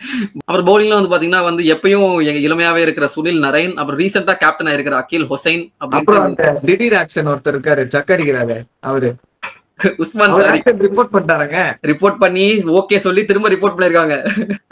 அப்புறம் பவுலிங்ல வந்து பாத்தீங்கன்னா வந்து எப்பயும் இளமையாவே இருக்கிற சுனில் நரேன், அப்புறம் ரீசெண்டா கேப்டனா இருக்கிற அகில் ஹுசைன், அப்புறம் திடீர் ஆக்ஷன் ஒருத்தர் இருக்காரு சக் அடிக்கிறாரு அவரு உஸ்மான் ரிப்போர்ட் பண்ணிட்டாங்க. ரிப்போர்ட் பண்ணி ஓகே சொல்லி திரும்ப ரிப்போர்ட் பண்ணிருக்காங்க.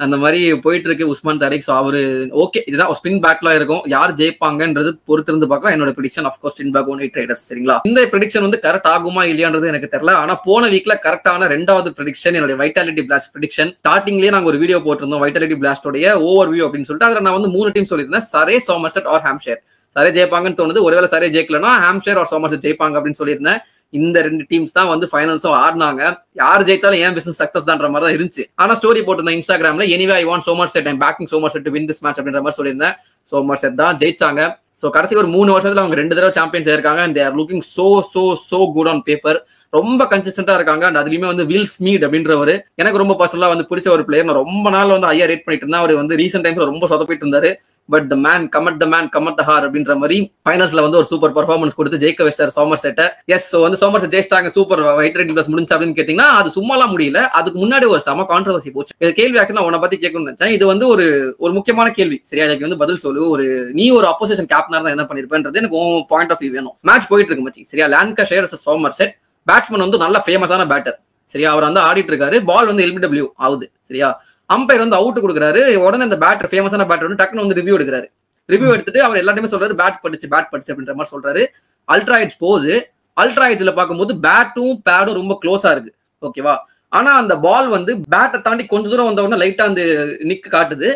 அந்த மாதிரி போயிட்டு இருக்கு உஸ்மான் தாரிக். சோ அவரு ஓகே இதுதான் ஸ்பின் பேக்ல இருக்கும். யார் ஜெயிப்பாங்கன்றது பொறுத்திருந்து பார்க்கலாம். என்னோட prediction of course Trinbago Knight Riders. சரிங்களா? இந்த ப்ரெடிக்ஷன் வந்து கரெக்ட் ஆகுமா இல்லையான்றது எனக்கு தெரியல. ஆனா போன வீக்ல கரெக்டான 2வது ப்ரெடிக்ஷன் என்னோட வைட்டாலிட்டி பிளாஸ்ட் ப்ரெடிக்ஷன். ஸ்டார்டிங்லயே நாங்க ஒரு வீடியோ போட்டிருந்தோம் வைட்டாலிட்டி பிளாஸ்டோட ஓவர் வியூ அப்படின்னு சொல்லிட்டு. அதுல நான் வந்து 3 டீம் சொல்லியிருந்தேன். சரே, சோமர்செட் ஆர் ஹாம்ஷயர். சரே ஜெயிப்பாங்கன்னு தோணுது. ஒருவேளை சரே ஜெயிக்கலன்னா ஹாம்ஷயர் ஆர் சோமர்செட் ஜெயிப்பாங்க அப்படின்னு சொல்லியிருந்தேன். இந்த 2 டீம்ஸ் தான் வந்து ஃபைனல்ஸும் ஆடினாங்க. யார் ஜெயித்தாலும் ஏன் பிசினஸ் சக்சஸ் தான்ற மாதிரி தான் இருந்துச்சு. ஆனா ஸ்டோரி போட்டிருந்தேன் இன்ஸ்டாகிராம்ல, anyway I want Somerset, I'm backing Somerset to win this match அப்படின்ற மாதிரி சொல்லியிருந்தேன். சோமர்செட் தான் ஜெயிச்சாங்க. ஸோ கடைசி ஒரு 3 வருஷத்துல அவங்க 2 தடவை சாம்பியன்ஸ் ஆயிருக்காங்க. And they are looking so good on paper. ரொம்ப கன்சிஸ்டன்டா இருக்காங்க. அண்ட் அதுலயுமே வந்து வில் ஸ்மீட் அப்படின்றவர் எனக்கு ரொம்ப பர்சனலா வந்து பிடிச்ச ஒரு பிளேயர். நான் ரொம்ப நாள் வந்து ஐயா ரேட் பண்ணிட்டு இருந்தேன். அவர் வந்து ரீசென்ட் டைம்ஸ்ல ரொம்ப சொதப்பிட்டு இருந்தாரு. But the man come at the hour அப்படின்ற மாதிரி ஃபைனல்ஸ்ல வந்து ஒரு சூப்பர் பர்ஃபார்மன்ஸ் கொடுத்து ஜெயிக்க வச்சார் சோமர்செட்டை. எஸ், ஸோ வந்து சோமர்செட் ஜெயிச்சிட்டாங்க. சூப்பர் வைட்டாலிட்டி பிளஸ் முடிஞ்சு அப்படின்னு கேட்டீங்கன்னா அது சும்மாலாம் முடியல. அதுக்கு முன்னாடி ஒரு சம கான்ட்ரவர்சி போச்சு. கேள்வி ஆக்சுவலா உன்னை பத்தி கேட்கணும்னு நினைச்சேன். இது வந்து ஒரு முக்கியமான கேள்வி. சரியா? அதுக்கு வந்து பதில் சொல்லு. நீ ஒரு அப்போசிஷன் கேப்டனா தான் என்ன பண்ணிருப்பேன்றது எனக்கு பாயிண்ட் ஆஃப் வியூ வேணும். மேட்ச் போயிட்டு இருக்கு மச்சி. சரியா? லான்காஷயர் வர்சஸ் சோமர்செட். பேட்ஸ்மேன் வந்து நல்ல ஃபேமஸான பேட்டர். சரியா? அவர் வந்து ஆடிட்டு இருக்காரு. பால் வந்து LBW ஆகுது. சரியா? அம்பையர் வந்து அவுட் கொடுக்குறாரு. உடனே அந்த பேட்டர் ஃபேமஸான பேட்டர் வந்து டக்குன்னு வந்து ரிவ்யூ எடுக்கிறாரு. ரிவ்யூ எடுத்துட்டு அவர் எல்லாத்தையுமே சொல்றாரு பேட் படிச்சு அப்படின்ற மாதிரி சொல்றாரு. அல்ட்ரா எட்ஜ் போகுது. அல்ட்ரா எட்ஜ்ல பார்க்கும்போது பேட்டும் பேடும் ரொம்ப க்ளோஸா இருக்கு. ஓகேவா? ஆனா அந்த பால் வந்து பேட்டை தாண்டி கொஞ்ச தூரம் வந்த உடனே லைட்டா அந்த நிக் காட்டுது.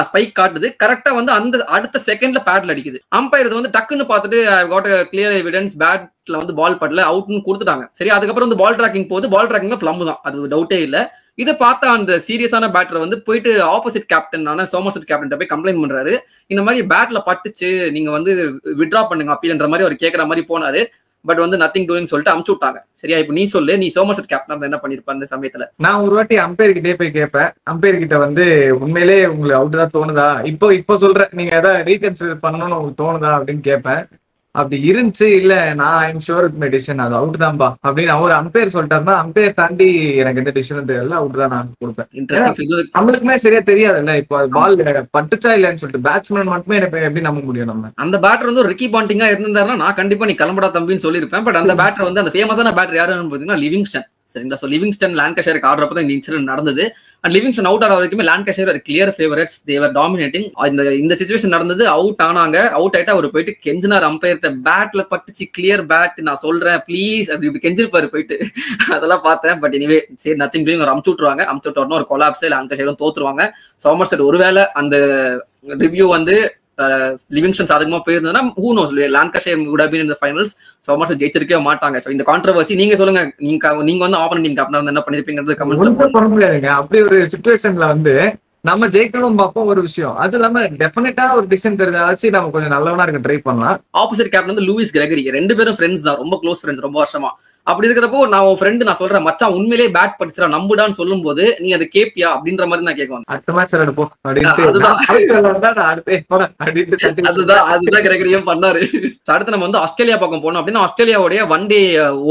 ஸ்பைக் காட்டுது. கரெக்டா வந்து அந்த அடுத்த செகண்ட்ல பேட்ல அடிக்குது. அம்பையர் வந்து டக்குன்னு பார்த்துட்டு காட் கிளியர் எவிடன்ஸ் பேட்ல வந்து பால் படல அவுட்னு கொடுத்துட்டாங்க. சரி, அதுக்கப்புறம் வந்து பால் டிராக்கிங் போகுது. பால் டிராக்கிங்ல பிளம்பு தான், அது டவுட்டே இல்ல. இதை பார்த்தா அந்த சீரியஸான பேட்டர் வந்து போயிட்டு ஆப்போசிட் கேப்டன் சோமர்செட் கேப்டன் போய் கம்ப்ளைண்ட் பண்றாரு. இந்த மாதிரி பேட்ல பட்டுச்சு, நீங்க வந்து வித்ட்ரா பண்ணுங்க அப்பீல்ன்ற மாதிரி அவர் கேட்கற மாதிரி போனாரு. பட் வந்து நத்திங் டூயிங் சொல்லிட்டு அமுச்சு விட்டாங்க. சரியா? இப்ப நீ சொல்லு, நீ சோமர்செட் கேப்டன் என்ன பண்ணிருப்ப அந்த சமயத்துல? நான் ஒரு வாட்டி அம்பையர் கிட்டே போய் கேட்பேன். அம்பையர் கிட்ட வந்து உண்மையிலே உங்களுக்கு அவுட் தான் தோணுதா, இப்போ சொல்றேன், நீங்க ஏதாவது ரீகன்சிடர் பண்ணணும்னு உங்களுக்கு தோணுதா அப்படின்னு கேட்பேன். அப்படி இருந்துச்சு இல்ல நான் I'm sure with my decision அது அவுட் தான்பா அப்படின்னு அவர் அம்பையர் சொல்லிட்டாருன்னா அம்பையர் தாண்டி எனக்கு எந்த டிசிஷனும் தெரியல, அவுட் தான் நான் கொடுப்பேன். நம்மளுக்குமே சரியா தெரியாதுல்ல இப்போ அது பால் பட்டுச்சா இல்லன்னு சொல்லிட்டு. பேட்ஸ்மேன் மட்டுமே எப்படி நம்ப முடியும்? நம்ம அந்த பேட்டர் வந்து ரிக்கி பாண்டிங்கா இருந்தாருன்னா நான் கண்டிப்பா நீ கிளம்படா தம்பின்னு சொல்லியிருப்பேன். பட் அந்த பேட்டர் வந்து அந்த ஃபேமஸான பேட்டர் யாருன்னு பாத்தீங்கன்னா லிவிங்ஸ்டன். சரிங்களா? ஸோ லிவிங்ஸ்டன் லான்காஷயருக்கு ஆடுறப்ப தான் இந்த இன்சிடென்ட் நடந்தது. அண்ட் லிவிங்ஸ்டன் அவுட் ஆகிற வரைக்குமே லான்காஷயர் கிளியர் ஃபேவரட்ஸ், தேவர் டாமினேட்டிங். இந்த சிச்சுவேஷன் நடந்தது. அவுட் ஆனாங்க. அவுட் ஆயிட்டா அவர் போயிட்டு கெஞ்சினார் அம்பையர்கிட்ட, பேட்ல பட்டுச்சு கிளியர் பேட், நான் சொல்றேன் ப்ளீஸ் அப்படி கெஞ்சிருப்பாரு போயிட்டு. அதெல்லாம் பார்த்தேன். பட் எனிவே சரி நத்திங் டூயிங் ஒரு அமுச்சு விட்டுருவாங்க. அமுச்சு விட்டோம்னா ஒரு கொலாப்ஸ், லான்காஷயரும் தோத்துருவாங்க. சோமர்செட் ஒருவேளை அந்த ரிவ்யூ வந்து லிவிங்ஸ்டன் சாதகமா போயிருந்ததுன்னா who knows, Lancashire would have been in the finals. Somerset ஜெயிச்சிருக்கவே மாட்டாங்க. சோ இந்த கான்ட்ரோவர்சி நீங்க சொல்லுங்க, நீங்க வந்து ஆப்போனன்ட் டீம் கேப்டனா என்ன பண்ணிருப்பீங்கறது கமெண்ட்ஸ்ல சொல்ல முடியாதுங்க. அப்படி ஒரு சிச்சுவேஷன்ல வந்து நம்ம ஜெயிக்கணும் பார்ப்போம் ஒரு விஷயம். அது இல்லாம டெஃபினட்டா ஒரு டிசிஷன் தெரிஞ்சாச்சு நம்ம கொஞ்சம் நல்லவனா இருக்க ட்ரை பண்ணலாம். ஆப்போசிட் கேப்டன் வந்து லூயிஸ் கிரெகரி, 2 பேரும் ஃப்ரெண்ட்ஸ் தான், ரொம்ப க்ளோஸ் ஃப்ரெண்ட்ஸ் ரொம்ப வருஷமா. அப்படி இருக்கிறப்போ நான் உன் ஃப்ரெண்டு நான் சொல்றேன் மச்சான் உண்மையிலேயே பேட் படிச்சுடா நம்புடான்னு சொல்லும் போது நீ அதை கேப்பியா அப்படின்ற மாதிரி நான் கேட்குவேன். அடுத்த மேட்ச் எடுப்போம் அதுதான் கிரெகரியும் பண்ணாரு. அடுத்து நம்ம வந்து ஆஸ்திரேலியா பக்கம் போனோம் அப்படின்னா ஆஸ்திரேலியாவுடைய one day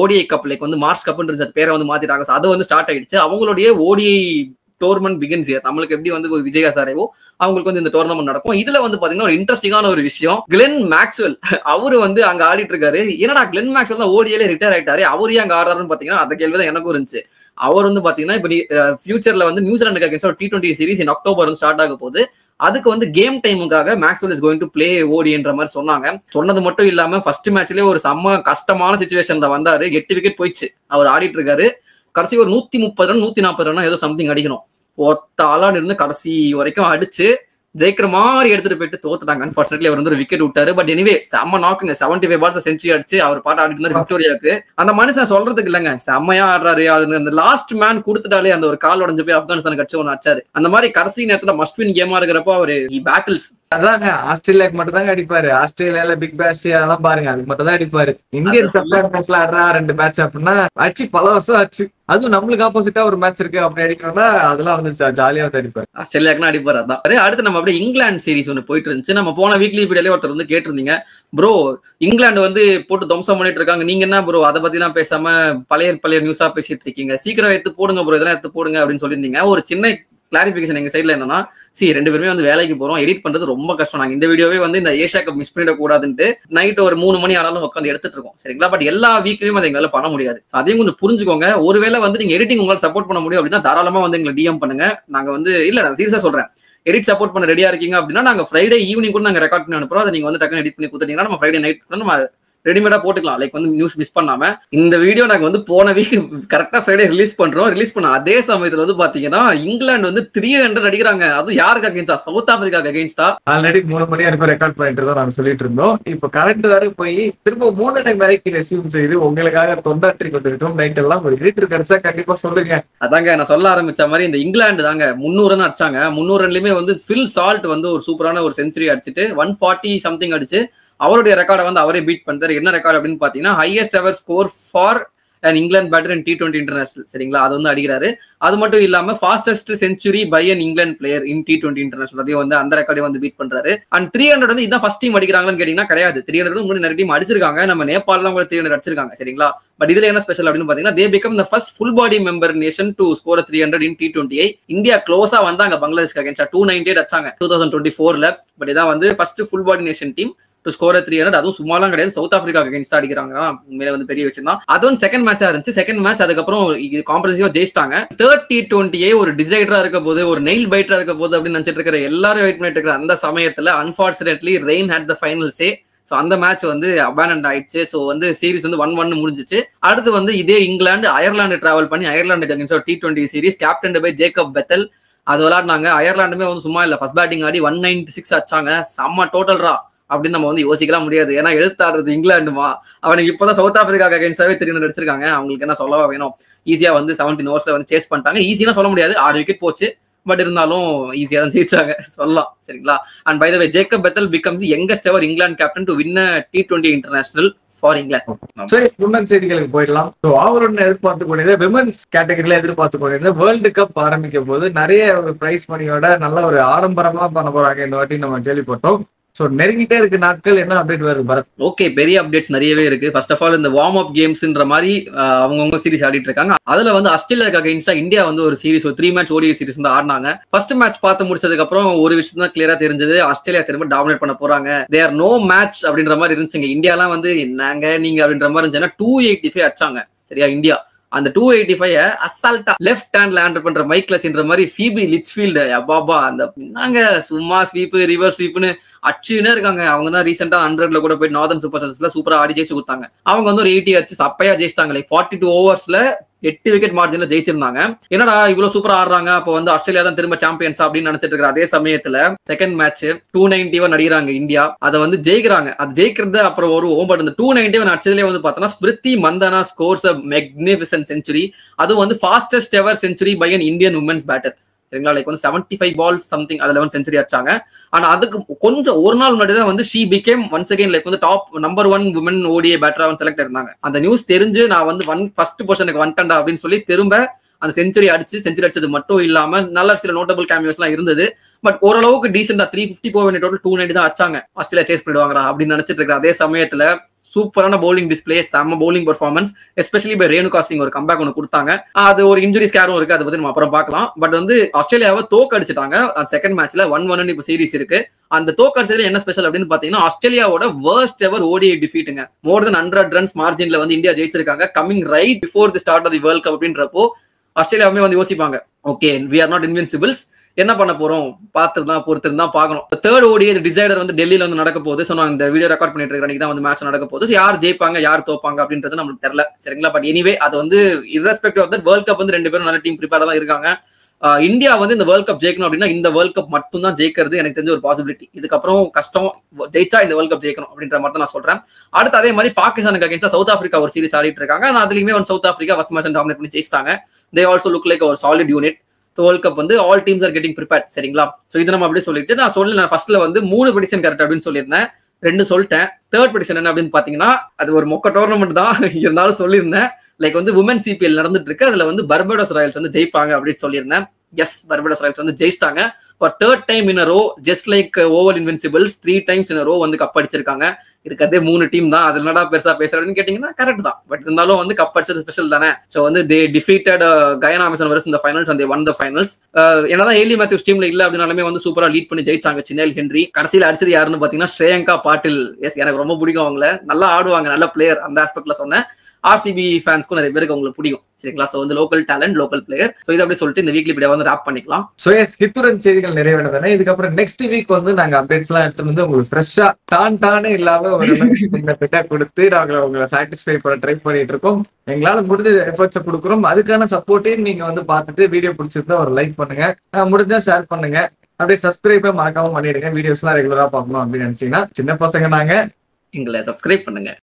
ODI cup like வந்து மார்ச் கப்ன்றது பேரை வந்து மாத்திட்டாங்க. அது வந்து ஸ்டார்ட் ஆயிடுச்சு. அவங்களுடைய ஓடிஐ டோர்னமெண்ட் பிகின்ஸ் இயர். நம்மளுக்கு எப்படி வந்து ஒரு விஜய் ஹசாரேவோ அவங்களுக்கு வந்து இந்த டோர்னமெண்ட் நடக்கும். இதுல வந்து பாத்தீங்கன்னா ஒரு இன்ட்ரெஸ்டிங்கான ஒரு விஷயம், கிளென் மேக்ஸ்வெல் அவரு வந்து அங்க ஆடிட்டு இருக்காரு. என்னடா கிளென் மேக்ஸ்வெல் தான் ஓடிஏல ரிட்டையர் ஆயிட்டாரு, அவரு ஏன் அங்க ஆடுறாருன்னு பாத்தீங்கன்னா அந்த கேள்விதான் எனக்கும் இருந்துச்சு. அவர் வந்து பாத்தீங்கன்னா இப்ப ஃபியூச்சர்ல வந்து நியூசிலாந்துக்கு அகைன்ஸ்ட் ஒரு T20 சீரிஸ் இன் அக்டோபர் வந்து ஸ்டார்ட் ஆக போகுது. அதுக்கு வந்து கேம் டைமுக்காக Maxwell is going to play ஓடின்ற மாதிரி சொன்னாங்க. சொன்னது மட்டும் இல்லாம ஃபர்ஸ்ட் மேட்ச்லயே ஒரு செம்ம கஷ்டமான சிச்சுவேஷன்ல வந்தாரு. 8 விக்கெட் போயிடுச்சு. அவர் ஆடிட்டு இருக்காரு. கடைசி ஒரு 130 ரன் 140 ரன் ஏதோ சம்திங் அடிக்கணும். ஒத்த ஆளான்னு இருந்து கடைசி வரைக்கும் அடிச்சு ஜெயிக்கிற மாதிரி எடுத்துட்டு போயிட்டு தோத்துட்டாங்க. அன்பார்ச்சுனேட்லி அவர் வந்து ஒரு விக்கெட் விட்டாரு. பட் எனிவே செம்ம நாக்குங்க, 75 பால்ஸ் செஞ்சுரி அடிச்சு அவர் பாட்டு ஆடிட்டு இருந்தாரு விக்டோரியாவுக்கு. அந்த மனுஷன் சொல்றதுக்கு இல்லைங்க, செம்மையா ஆடுறாரு. அது அந்த லாஸ்ட் மேன் கொடுத்துட்டாலே அந்த ஒரு கால் உடஞ்சு போய் ஆப்கானிஸ்தான் கட்சி ஒன்று அடிச்சாரு. அந்த மாதிரி கடைசி நேரத்துல மஸ்ட் வின் கேமா இருக்கிறப்போ அவரு பேட்டில்ஸ் அதாங்க ஆஸ்திரேலியாக்கு மட்டும் தாங்க அடிப்பாரு. ஆஸ்திரேலியால பிக் பேஷ் அதெல்லாம் பாருங்க, அதுக்கு மட்டும் தான் அடிப்பாரு. இந்தியன் சப்ளாட்ல ஆடுறா 2 மேட்ச் அப்படின்னா ஆச்சு பல வருஷம் ஆச்சு. அதுவும் நம்மளுக்கு ஆப்போசிட்டா ஒரு மேட்ச் இருக்கு அப்படி அடிக்கணும்னா அதெல்லாம் வந்து ஜாலியா வந்து அடிப்பாரு. ஆஸ்திரேலியாக்குன்னா அடிப்பாரு. அதான் அடுத்து நம்ம அப்படியே இங்கிலாந்து சீரிஸ் ஒன்று போயிட்டு இருந்துச்சு. நம்ம போன வீக்லி வீடியோலயே ஒருத்தர் வந்து கேட்டிருந்தீங்க, ப்ரோ இங்கிலாந்து வந்து போட்டு துவம்சம் பண்ணிட்டு இருக்காங்க, நீங்க என்ன ப்ரோ அதை பத்தி எல்லாம் பேசாம பழைய நியூஸா பேசிட்டு இருக்கீங்க, சீக்கிரம் எடுத்து போடுங்க ப்ரோ, இதெல்லாம் எடுத்து போடுங்க அப்படின்னு சொல்லியிருந்தீங்க. ஒரு சின்ன கிளாரிபிகேஷன் எங்க சைட்ல என்னன்னா, 2 பேருமே வந்து வேலைக்கு போறோம், எடிட் பண்றது ரொம்ப கஷ்டம். நாங்க இந்த வீடியோவே வந்து இந்த ஏஷியா கப் மிஸ் பண்ணிடக்கூடாதுன்ட்டு நைட் ஒரு 3 மணி ஆனாலும் உட்காந்து எடுத்துட்டு இருக்கோம், சரிங்களா? பட் எல்லா வீக்லயும் அதை எங்களால பண்ண முடியாது. அதையும் கொஞ்சம் புரிஞ்சுக்கோங்க. ஒருவேளை வந்து நீங்க எடிட்டிங் உங்களால சப்போர்ட் பண்ண முடியும் அப்படின்னா தாராளமா வந்து எங்களை டிஎம் பண்ணுங்க. நாங்க வந்து இல்ல நான் சீரியஸா சொல்றேன், எடிட் சப்போர்ட் பண்ண ரெடியா இருக்கீங்க அப்படின்னா நாங்க ஃப்ரைடே ஈவினிங் கூட நாங்க ரெக்கார்ட் பண்ணி அனுப்புறோம். அதை நீங்க வந்து டக்குனு எடிட் பண்ணி கொடுத்தீங்கன்னா நம்ம ஃப்ரைடே நைட் நம்ம ரெடிமேடா போட்டுக்கலாம். லைக் வந்து நியூஸ் மிஸ் பண்ணாம. இந்த வீடியோ நாங்க வந்து போன வீக் கரெக்டா ஃப்ரைடே ரிலீஸ் பண்றோம். ரிலீஸ் பண்ண அதே சமயத்துல வந்து பாத்தீங்கன்னா இங்கிலாந்து வந்து 300 அடிக்கிறாங்க. அது யாருக்கு அகைன்ஸ்டா? சவுத் ஆப்பிரிக்காக்கு அகைன்ஸ்டா. ஆல்ரெடி 3 மணி வரைக்கும் ரெக்கார்ட் பண்ணிட்டு இருந்தோம் நாங்க சொல்லிட்டு இருந்தோம். இப்ப கரண்ட் வரை போய் திரும்ப 3 டைம் வரைக்கும் ரெசியூம் செய்து உங்களுக்காக தொண்டாற்றி கொண்டிருக்கோம். நைட் எல்லாம் ஒரு எடிட்டர் கிடைச்சா கண்டிப்பா சொல்லுங்க. அதாங்க நான் சொல்ல ஆரம்பிச்ச மாதிரி இந்த இங்கிலாந்து தாங்க 300 ரன் அடிச்சாங்க. 300 ரன்லயுமே வந்து ஃபில் சால்ட் வந்து ஒரு சூப்பரான ஒரு செஞ்சுரி அடிச்சுட்டு 140 சம்திங் அடிச்சு அவருடைய ரெக்கார்டை வந்து அவரே பீட் பண்றாரு. என்ன ரெக்கார்டு அப்படின்னு பாத்தீங்கன்னா highest ever score for and England batter in T20 international, சரிங்களா? அது வந்து அடிக்கிறாரு. அது மட்டும் இல்லாம fastest century by an England player in T20 international, அதையும் வந்து அந்த ரெக்கார்டையும் வந்து பீட் பண்றாரு. அண்ட் 300 வந்து இதான் ஃபர்ஸ்ட் டீம் அடிக்கிறாங்கன்னு கேட்டீங்கன்னா கிடையாது. 300 முன்னாடி நிறைய டீம் அடிச்சிருக்காங்க. நம்ம நேபாளம் கூட 300 அடிச்சிருக்காங்க, சரிங்களா? பட் இதுல என்ன ஸ்பெஷல் அப்படின்னு பாத்தீங்கன்னா they become the first full body member nation to score 300 in T20. India க்ளோஸா வந்தாங்க பங்களாதேஷ்க்கு அகைன்ஸ்டா 298 அடிச்சாங்க 2024ல. பட் இதான் வந்து first full body nation team to score 300. அதுவும் சும்மாலாம் கிடையாது, சவுத் ஆப்பிரிக்காக்கு அகைன்ஸ்டா அடிக்கிறாங்க. உண்மையில வந்து பெரிய விஷயம் தான். அதுவும் செகண்ட் மேட்சா இருந்துச்சு. செகண்ட் மேட்ச் அதுக்கப்புறம் காம்ப்ரஹென்சிவா ஜெயிச்சிட்டாங்க. தேர்ட் T20 ஒரு டிசைடரா இருக்க போது, ஒரு நெயில் பைட்டரா இருக்க போது அப்படின்னு நினைச்சிட்டு இருக்கிற எல்லாரும் வெயிட் பண்ணிட்டு இருக்கிற அந்த சமயத்துல unfortunately rain had the final say. So அந்த மேட்ச் வந்து அபானண்ட் ஆயிடுச்சு. ஸோ வந்து சீரிஸ் வந்து 1-1 முடிஞ்சிச்சு. அடுத்து வந்து இதே இங்கிலாந்து அயர்லாந்து டிராவல் பண்ணி அயர்லாந்துக்கு against T20 series captain by Jacob Bethell அது விளையாடினாங்க. அயர்லாண்டுமே வந்து சும்மா இல்ல, ஃபர்ஸ்ட் பேட்டிங் ஆடி 196 அடிச்சாங்க. செம்ம டோட்டல்ரா அப்படின்னு நம்ம வந்து யோசிக்கலாம் முடியாது. ஏன்னா எழுத்தாடுறது இங்கிலாந்துமா, அவனுக்கு இப்பதான் சவுத் ஆப்பிரிக்காக்கு அகைன்ஸ்டாவே 300 அடிச்சிருக்காங்க. அவங்களுக்கு என்ன சொல்லவா வேணும்? ஈஸியா வந்து 17 ஓவர்ஸ்ல வந்து சேஸ் பண்ணிட்டாங்க. ஈஸியா சொல்ல முடியாது, 6 விக்கெட் போச்சு. பட் இருந்தாலும் ஈஸியா தான் ஜெயிச்சாங்க சொல்லலாம், சரிங்களா? And by the way Jacob Bethell becomes youngest ever England captain to win T20 international for England. செய்திகளுக்கு போயிடலாம். அவருடன் எதிர்பார்த்து கொண்டிருந்த விமன்ஸ் கேட்டகரியில எதிர்பார்த்து கொண்டிருந்த வேர்ல்டு கப் ஆரம்பிக்கும் போது நிறைய பிரைஸ் மணியோட நல்ல ஒரு ஆடம்பரமா பண்ண போறாங்க இந்த வாட்டி நம்ம கேள்விப்பட்டோம். நெருங்கிட்டே இருக்கு நாட்கள். என்ன அப்டேட் வருது பரத்? ஓகே, பெரிய அப்டேட்ஸ் நிறையவே இருக்கு. ஃபர்ஸ்ட் ஆஃப் ஆல் இந்த வார்ம் அப் கேம்ஸ்ன்ற மாதிரி அவங்கவுங்க சீரிஸ் ஆடிட்டு இருக்காங்க. அதுல வந்து ஆஸ்திரேலியாக்கு அகைன்ஸ்டா இந்தியா வந்து ஒரு சீரிஸ், ஒரு 3 மேட்ச் ஓடிஐ சீரிஸ் வந்து ஆடினாங்க. ஃபர்ஸ்ட் மேட்ச் பார்த்து முடிச்சதுக்கு அப்புறம் ஒரு விஷயம் தான் கிளியரா தெரிஞ்சது, ஆஸ்திரேலியா திரும்ப டாமினேட் பண்ண போறாங்க. தேர் நோ மேட்ச் அப்படின்ற மாதிரி இருந்துச்சுங்க. இந்தியாலாம் வந்து என்னங்க நீங்க அப்படின்ற மாதிரி இருந்துச்சுன்னா 285 அடிச்சாங்க, சரியா? இந்தியா அந்த 285 அசால்ட்டா லெஃப்ட் ஹேண்ட் லேண்டர் பண்ற மைக்லஸ்ன்ற மாதிரி ஃபீபி லிட்ச்ஃபீல்டு அப்பாபா அந்த நாங்க சும்மா ஸ்வீப் ரிவர்ஸ் ஸ்வீப்னு அச்சுன்னே இருக்காங்க. அவங்க தான் ரீசெண்டா 100ல கூட போய் நார்தன் சூப்பர் ஸ்டார்ஸ்ல சூப்பரா ஆடி ஜெயிச்சு கொடுத்தாங்க. அவங்க வந்து ஒரு 80 அடிச்சு சப்பையா ஜெயிச்சிட்டாங்க. லைக் 42 ஓவர்ஸ்ல 8 விக்கெட் மார்ஜின்ல ஜெயிச்சிருந்தாங்க. என்னடா இவ்வளவு சூப்பரா ஆடுறாங்க, அப்போ வந்து ஆஸ்திரேலியா தான் திரும்ப சாம்பியன்ஸ் அப்படின்னு நினைச்சிட்டு இருக்கிற அதே சமயத்துல செகண்ட் மேட்ச் 291 அடிக்கிறாங்க இந்தியா. அதை வந்து ஜெயிக்கிறாங்க. அது ஜெயிக்கிறது அப்புறம் ஒரு பட் இந்த 291 அடிச்சதுலேயே வந்து பார்த்தோன்னா Smriti Mandhana scores a magnificent century. அதுவும் வந்து fastest ever century by an Indian women's batter. சரிங்களா. லைக் வந்து 75 balls சம்திங் அதுல வந்து செஞ்சுரி அடிச்சாங்க. ஆனா அதுக்கு கொஞ்சம் ஒரு நாள் முன்னாடி தான் வந்து she became once again like வந்து டாப் நம்பர் 1 விமன் ஓடிஏ பேட்டரா வந்து செலக்ட் இருந்தாங்க. அந்த நியூஸ் தெரிஞ்சு நான் வந்து ஃபர்ஸ்ட் பொசிஷனுக்கு வந்துட்டேன்டா அப்படின்னு சொல்லி திரும்ப அந்த செஞ்சுரி அடிச்சது மட்டும் இல்லாம நல்ல சில நோட்டபிள் கேமியோஸ் எல்லாம் இருந்தது. பட் ஓரளவுக்கு டீசெண்டா 350 போக வேண்டிய டோட்டல் 290 தான் அச்சாங்க. ஆஸ்திரேலியா சேஸ் பண்ணிடுவாங்கடா அப்படின்னு நினைச்சிட்டு இருக்க அதே சமயத்துல சூப்பரான பவுலிங் டிஸ்பிளே, செம்ம bowling performance, especially by Renuka Singh ஒரு கம்பேக் ஒன்று கொடுத்தாங்க. அது ஒரு இன்ஜுரி ஸ்கேரும் இருக்கு, அதை பத்தி நம்ம அப்புறம் பார்க்கலாம். பட் வந்து ஆஸ்திரேலியாவை தோக்கடிச்சிட்டாங்க அந்த செகண்ட் மேட்ச்ல 1-1 இப்போ சீரிஸ் இருக்கு. அந்த தோக்கடிச்சதுல என்ன ஸ்பெஷல் அப்படின்னு பாத்தீங்கன்னா ஆஸ்திரேலியாவோட வர்ஸ்ட் எவர் ஓடிஐ டிஃபீட்டுங்க. மோர் தென் 100 ரன்ஸ் மார்ஜின்ல வந்து இந்தியா ஜெயிச்சிருக்காங்க coming right before the start of the world cup அப்படின்றப்போ ஆஸ்திரேலியாவுமே வந்து யோசிப்பாங்க, okay we are not invincibles, என்ன பண்ண போறோம் பொறுத்திருந்தா பார்க்கணும். தேர்ட் ஓடிஐ டிசைடர் வந்து டெல்லியில வந்து நடக்க போகுது. ஸோ நான் இந்த வீடியோ ரெக்கார்ட் பண்ணிட்டு இருக்க தான் வந்து மேட்ச் நடக்க போகுது. யார் ஜெயிப்பாங்க யார் தோப்பாங்க அப்படின்றது நம்மளுக்கு தெரியல, சரிங்களா. பட் எனிவே அது வந்து irrespective of that World Cup வந்து 2 பேரும் நல்ல டீம் ப்ரிப்பேரா தான் இருக்காங்க. இந்தியா வந்து இந்த வேர்ல்ட் கப் ஜெயிக்கணும் அப்படின்னா இந்த வேர்ல்ட் கப் மட்டும் தான் ஜெயிக்கிறது எனக்கு தெரிஞ்ச ஒரு பாசிபிலிட்டி. இதுக்கப்புறம் கஷ்டம், ஜெயிச்சா இந்த வேர்ல்ட் கப் ஜெயிக்கணும் அப்படின்ற மாதிரி தான் நான் சொல்றேன். அடுத்து அதே மாதிரி பாகிஸ்தானுக்கு அகேன்ஸ்டா சவுத் ஆப்பிரிக்கா ஒரு சீரிஸ் ஆடிட்டு இருக்காங்க. அதுலயுமே வந்து south Africa first match dominate பண்ணி ஜெயிச்சிட்டாங்க. தே ஆல்சோ லுக் லைக் ஒரு சாலிட் யூனிட். வேர்ல்ட் கப் வந்து all teams are getting prepare, சரிங்களா. ஸோ இது நம்ம அப்படியே சொல்லிட்டு நான் ஃபர்ஸ்ட்ல வந்து 3 ப்ரெடிக்ஷன் கரெக்ட் அப்படின்னு சொல்லியிருந்தேன், 2 சொல்லிட்டேன். தேர்ட் ப்ரெடிக்ஷன் என்ன அப்படின்னு பாத்தீங்கன்னா அது ஒரு மொக்க டோர்னமெண்ட் தான் இருந்தாலும் சொல்லியிருந்தேன். லைக் வந்து உமன் சிபிஎல் நடந்துட்டு இருக்கு, அதுல வந்து பர்படோஸ் ராயல்ஸ் வந்து ஜெயிப்பாங்க அப்படின்னு சொல்லியிருந்தேன். எஸ், பர்படோஸ் ராயல்ஸ் வந்து ஜெயிச்சிட்டாங்க for third time in a row, just like over invincibles 3 times in a row வந்து கப் அடிச்சிருக்காங்க. இருக்கிறதே 3 டீம் தான், அது என்னடா பெருசா பேசுறதுன்னு கேட்டீங்கன்னா கரெக்ட் தான். பட் இருந்தாலும் வந்து கப் அடிச்சது ஸ்பெஷல் தானே. ஸோ வந்து தே டிஃபீட்டட் கயானா அமேசான் வர்சஸ் இந்த finals and they one the finals. என்னதான் ஏலி மேத்யூஸ் டீம்ல இல்ல அப்படின்னாலுமே வந்து சூப்பரா லீட் பண்ணி ஜெயிச்சாங்க சின்னேல் ஹென்றி. கடைசியில் அடிச்சது யாருன்னு பாத்தீங்கன்னா ஸ்ரேயங்கா பாட்டில். எஸ், எனக்கு ரொம்ப பிடிக்கும் அவங்கள, நல்லா ஆடுவாங்க, நல்ல பிளேயர். அந்த ஆஸ்பெக்ட்ல சொன்னேன். ஆர்சிபி ஃபேன்ஸ்க்கும் நிறைய பேருக்கு உங்களுக்கு பிடிக்கும், சரிங்களா. சோ வந்து local talent, local player. So இதை அப்படியே சொல்லிட்டு இந்த வீக்லி வீடியோ வந்து ராப் பண்ணிக்கலாம். சோ எஸ், இத்துடன் செய்திகள் நிறைவேறதானே. இதுக்கப்புறம் நெக்ஸ்ட் வீக் வந்து நாங்க அப்டேட்ஸ் எல்லாம் எடுத்து வந்து உங்களுக்கு ஃப்ரெஷ்ஷா டானே இல்லாம ஒரு பெட்டா கொடுத்து நாங்க உங்களை சாட்டிஸ்ஃபை பண்ண ட்ரை பண்ணிட்டு இருக்கோம். எங்களால முடிஞ்ச எஃபர்ட்ஸை கொடுக்குறோம். அதுக்கான சப்போர்ட்டையும் நீங்க வந்து பார்த்துட்டு வீடியோ பிடிச்சிருந்தா ஒரு லைக் பண்ணுங்க, முடிஞ்சா ஷேர் பண்ணுங்க, அப்படியே சப்ஸ்கிரைபே மறக்காம பண்ணிடுங்க. வீடியோஸ் எல்லாம் ரெகுலரா பார்க்கணும் அப்படின்னு நினைச்சீங்கன்னா சின்ன பசங்க நாங்க, எங்களை சப்ஸ்கிரைப் பண்ணுங்க.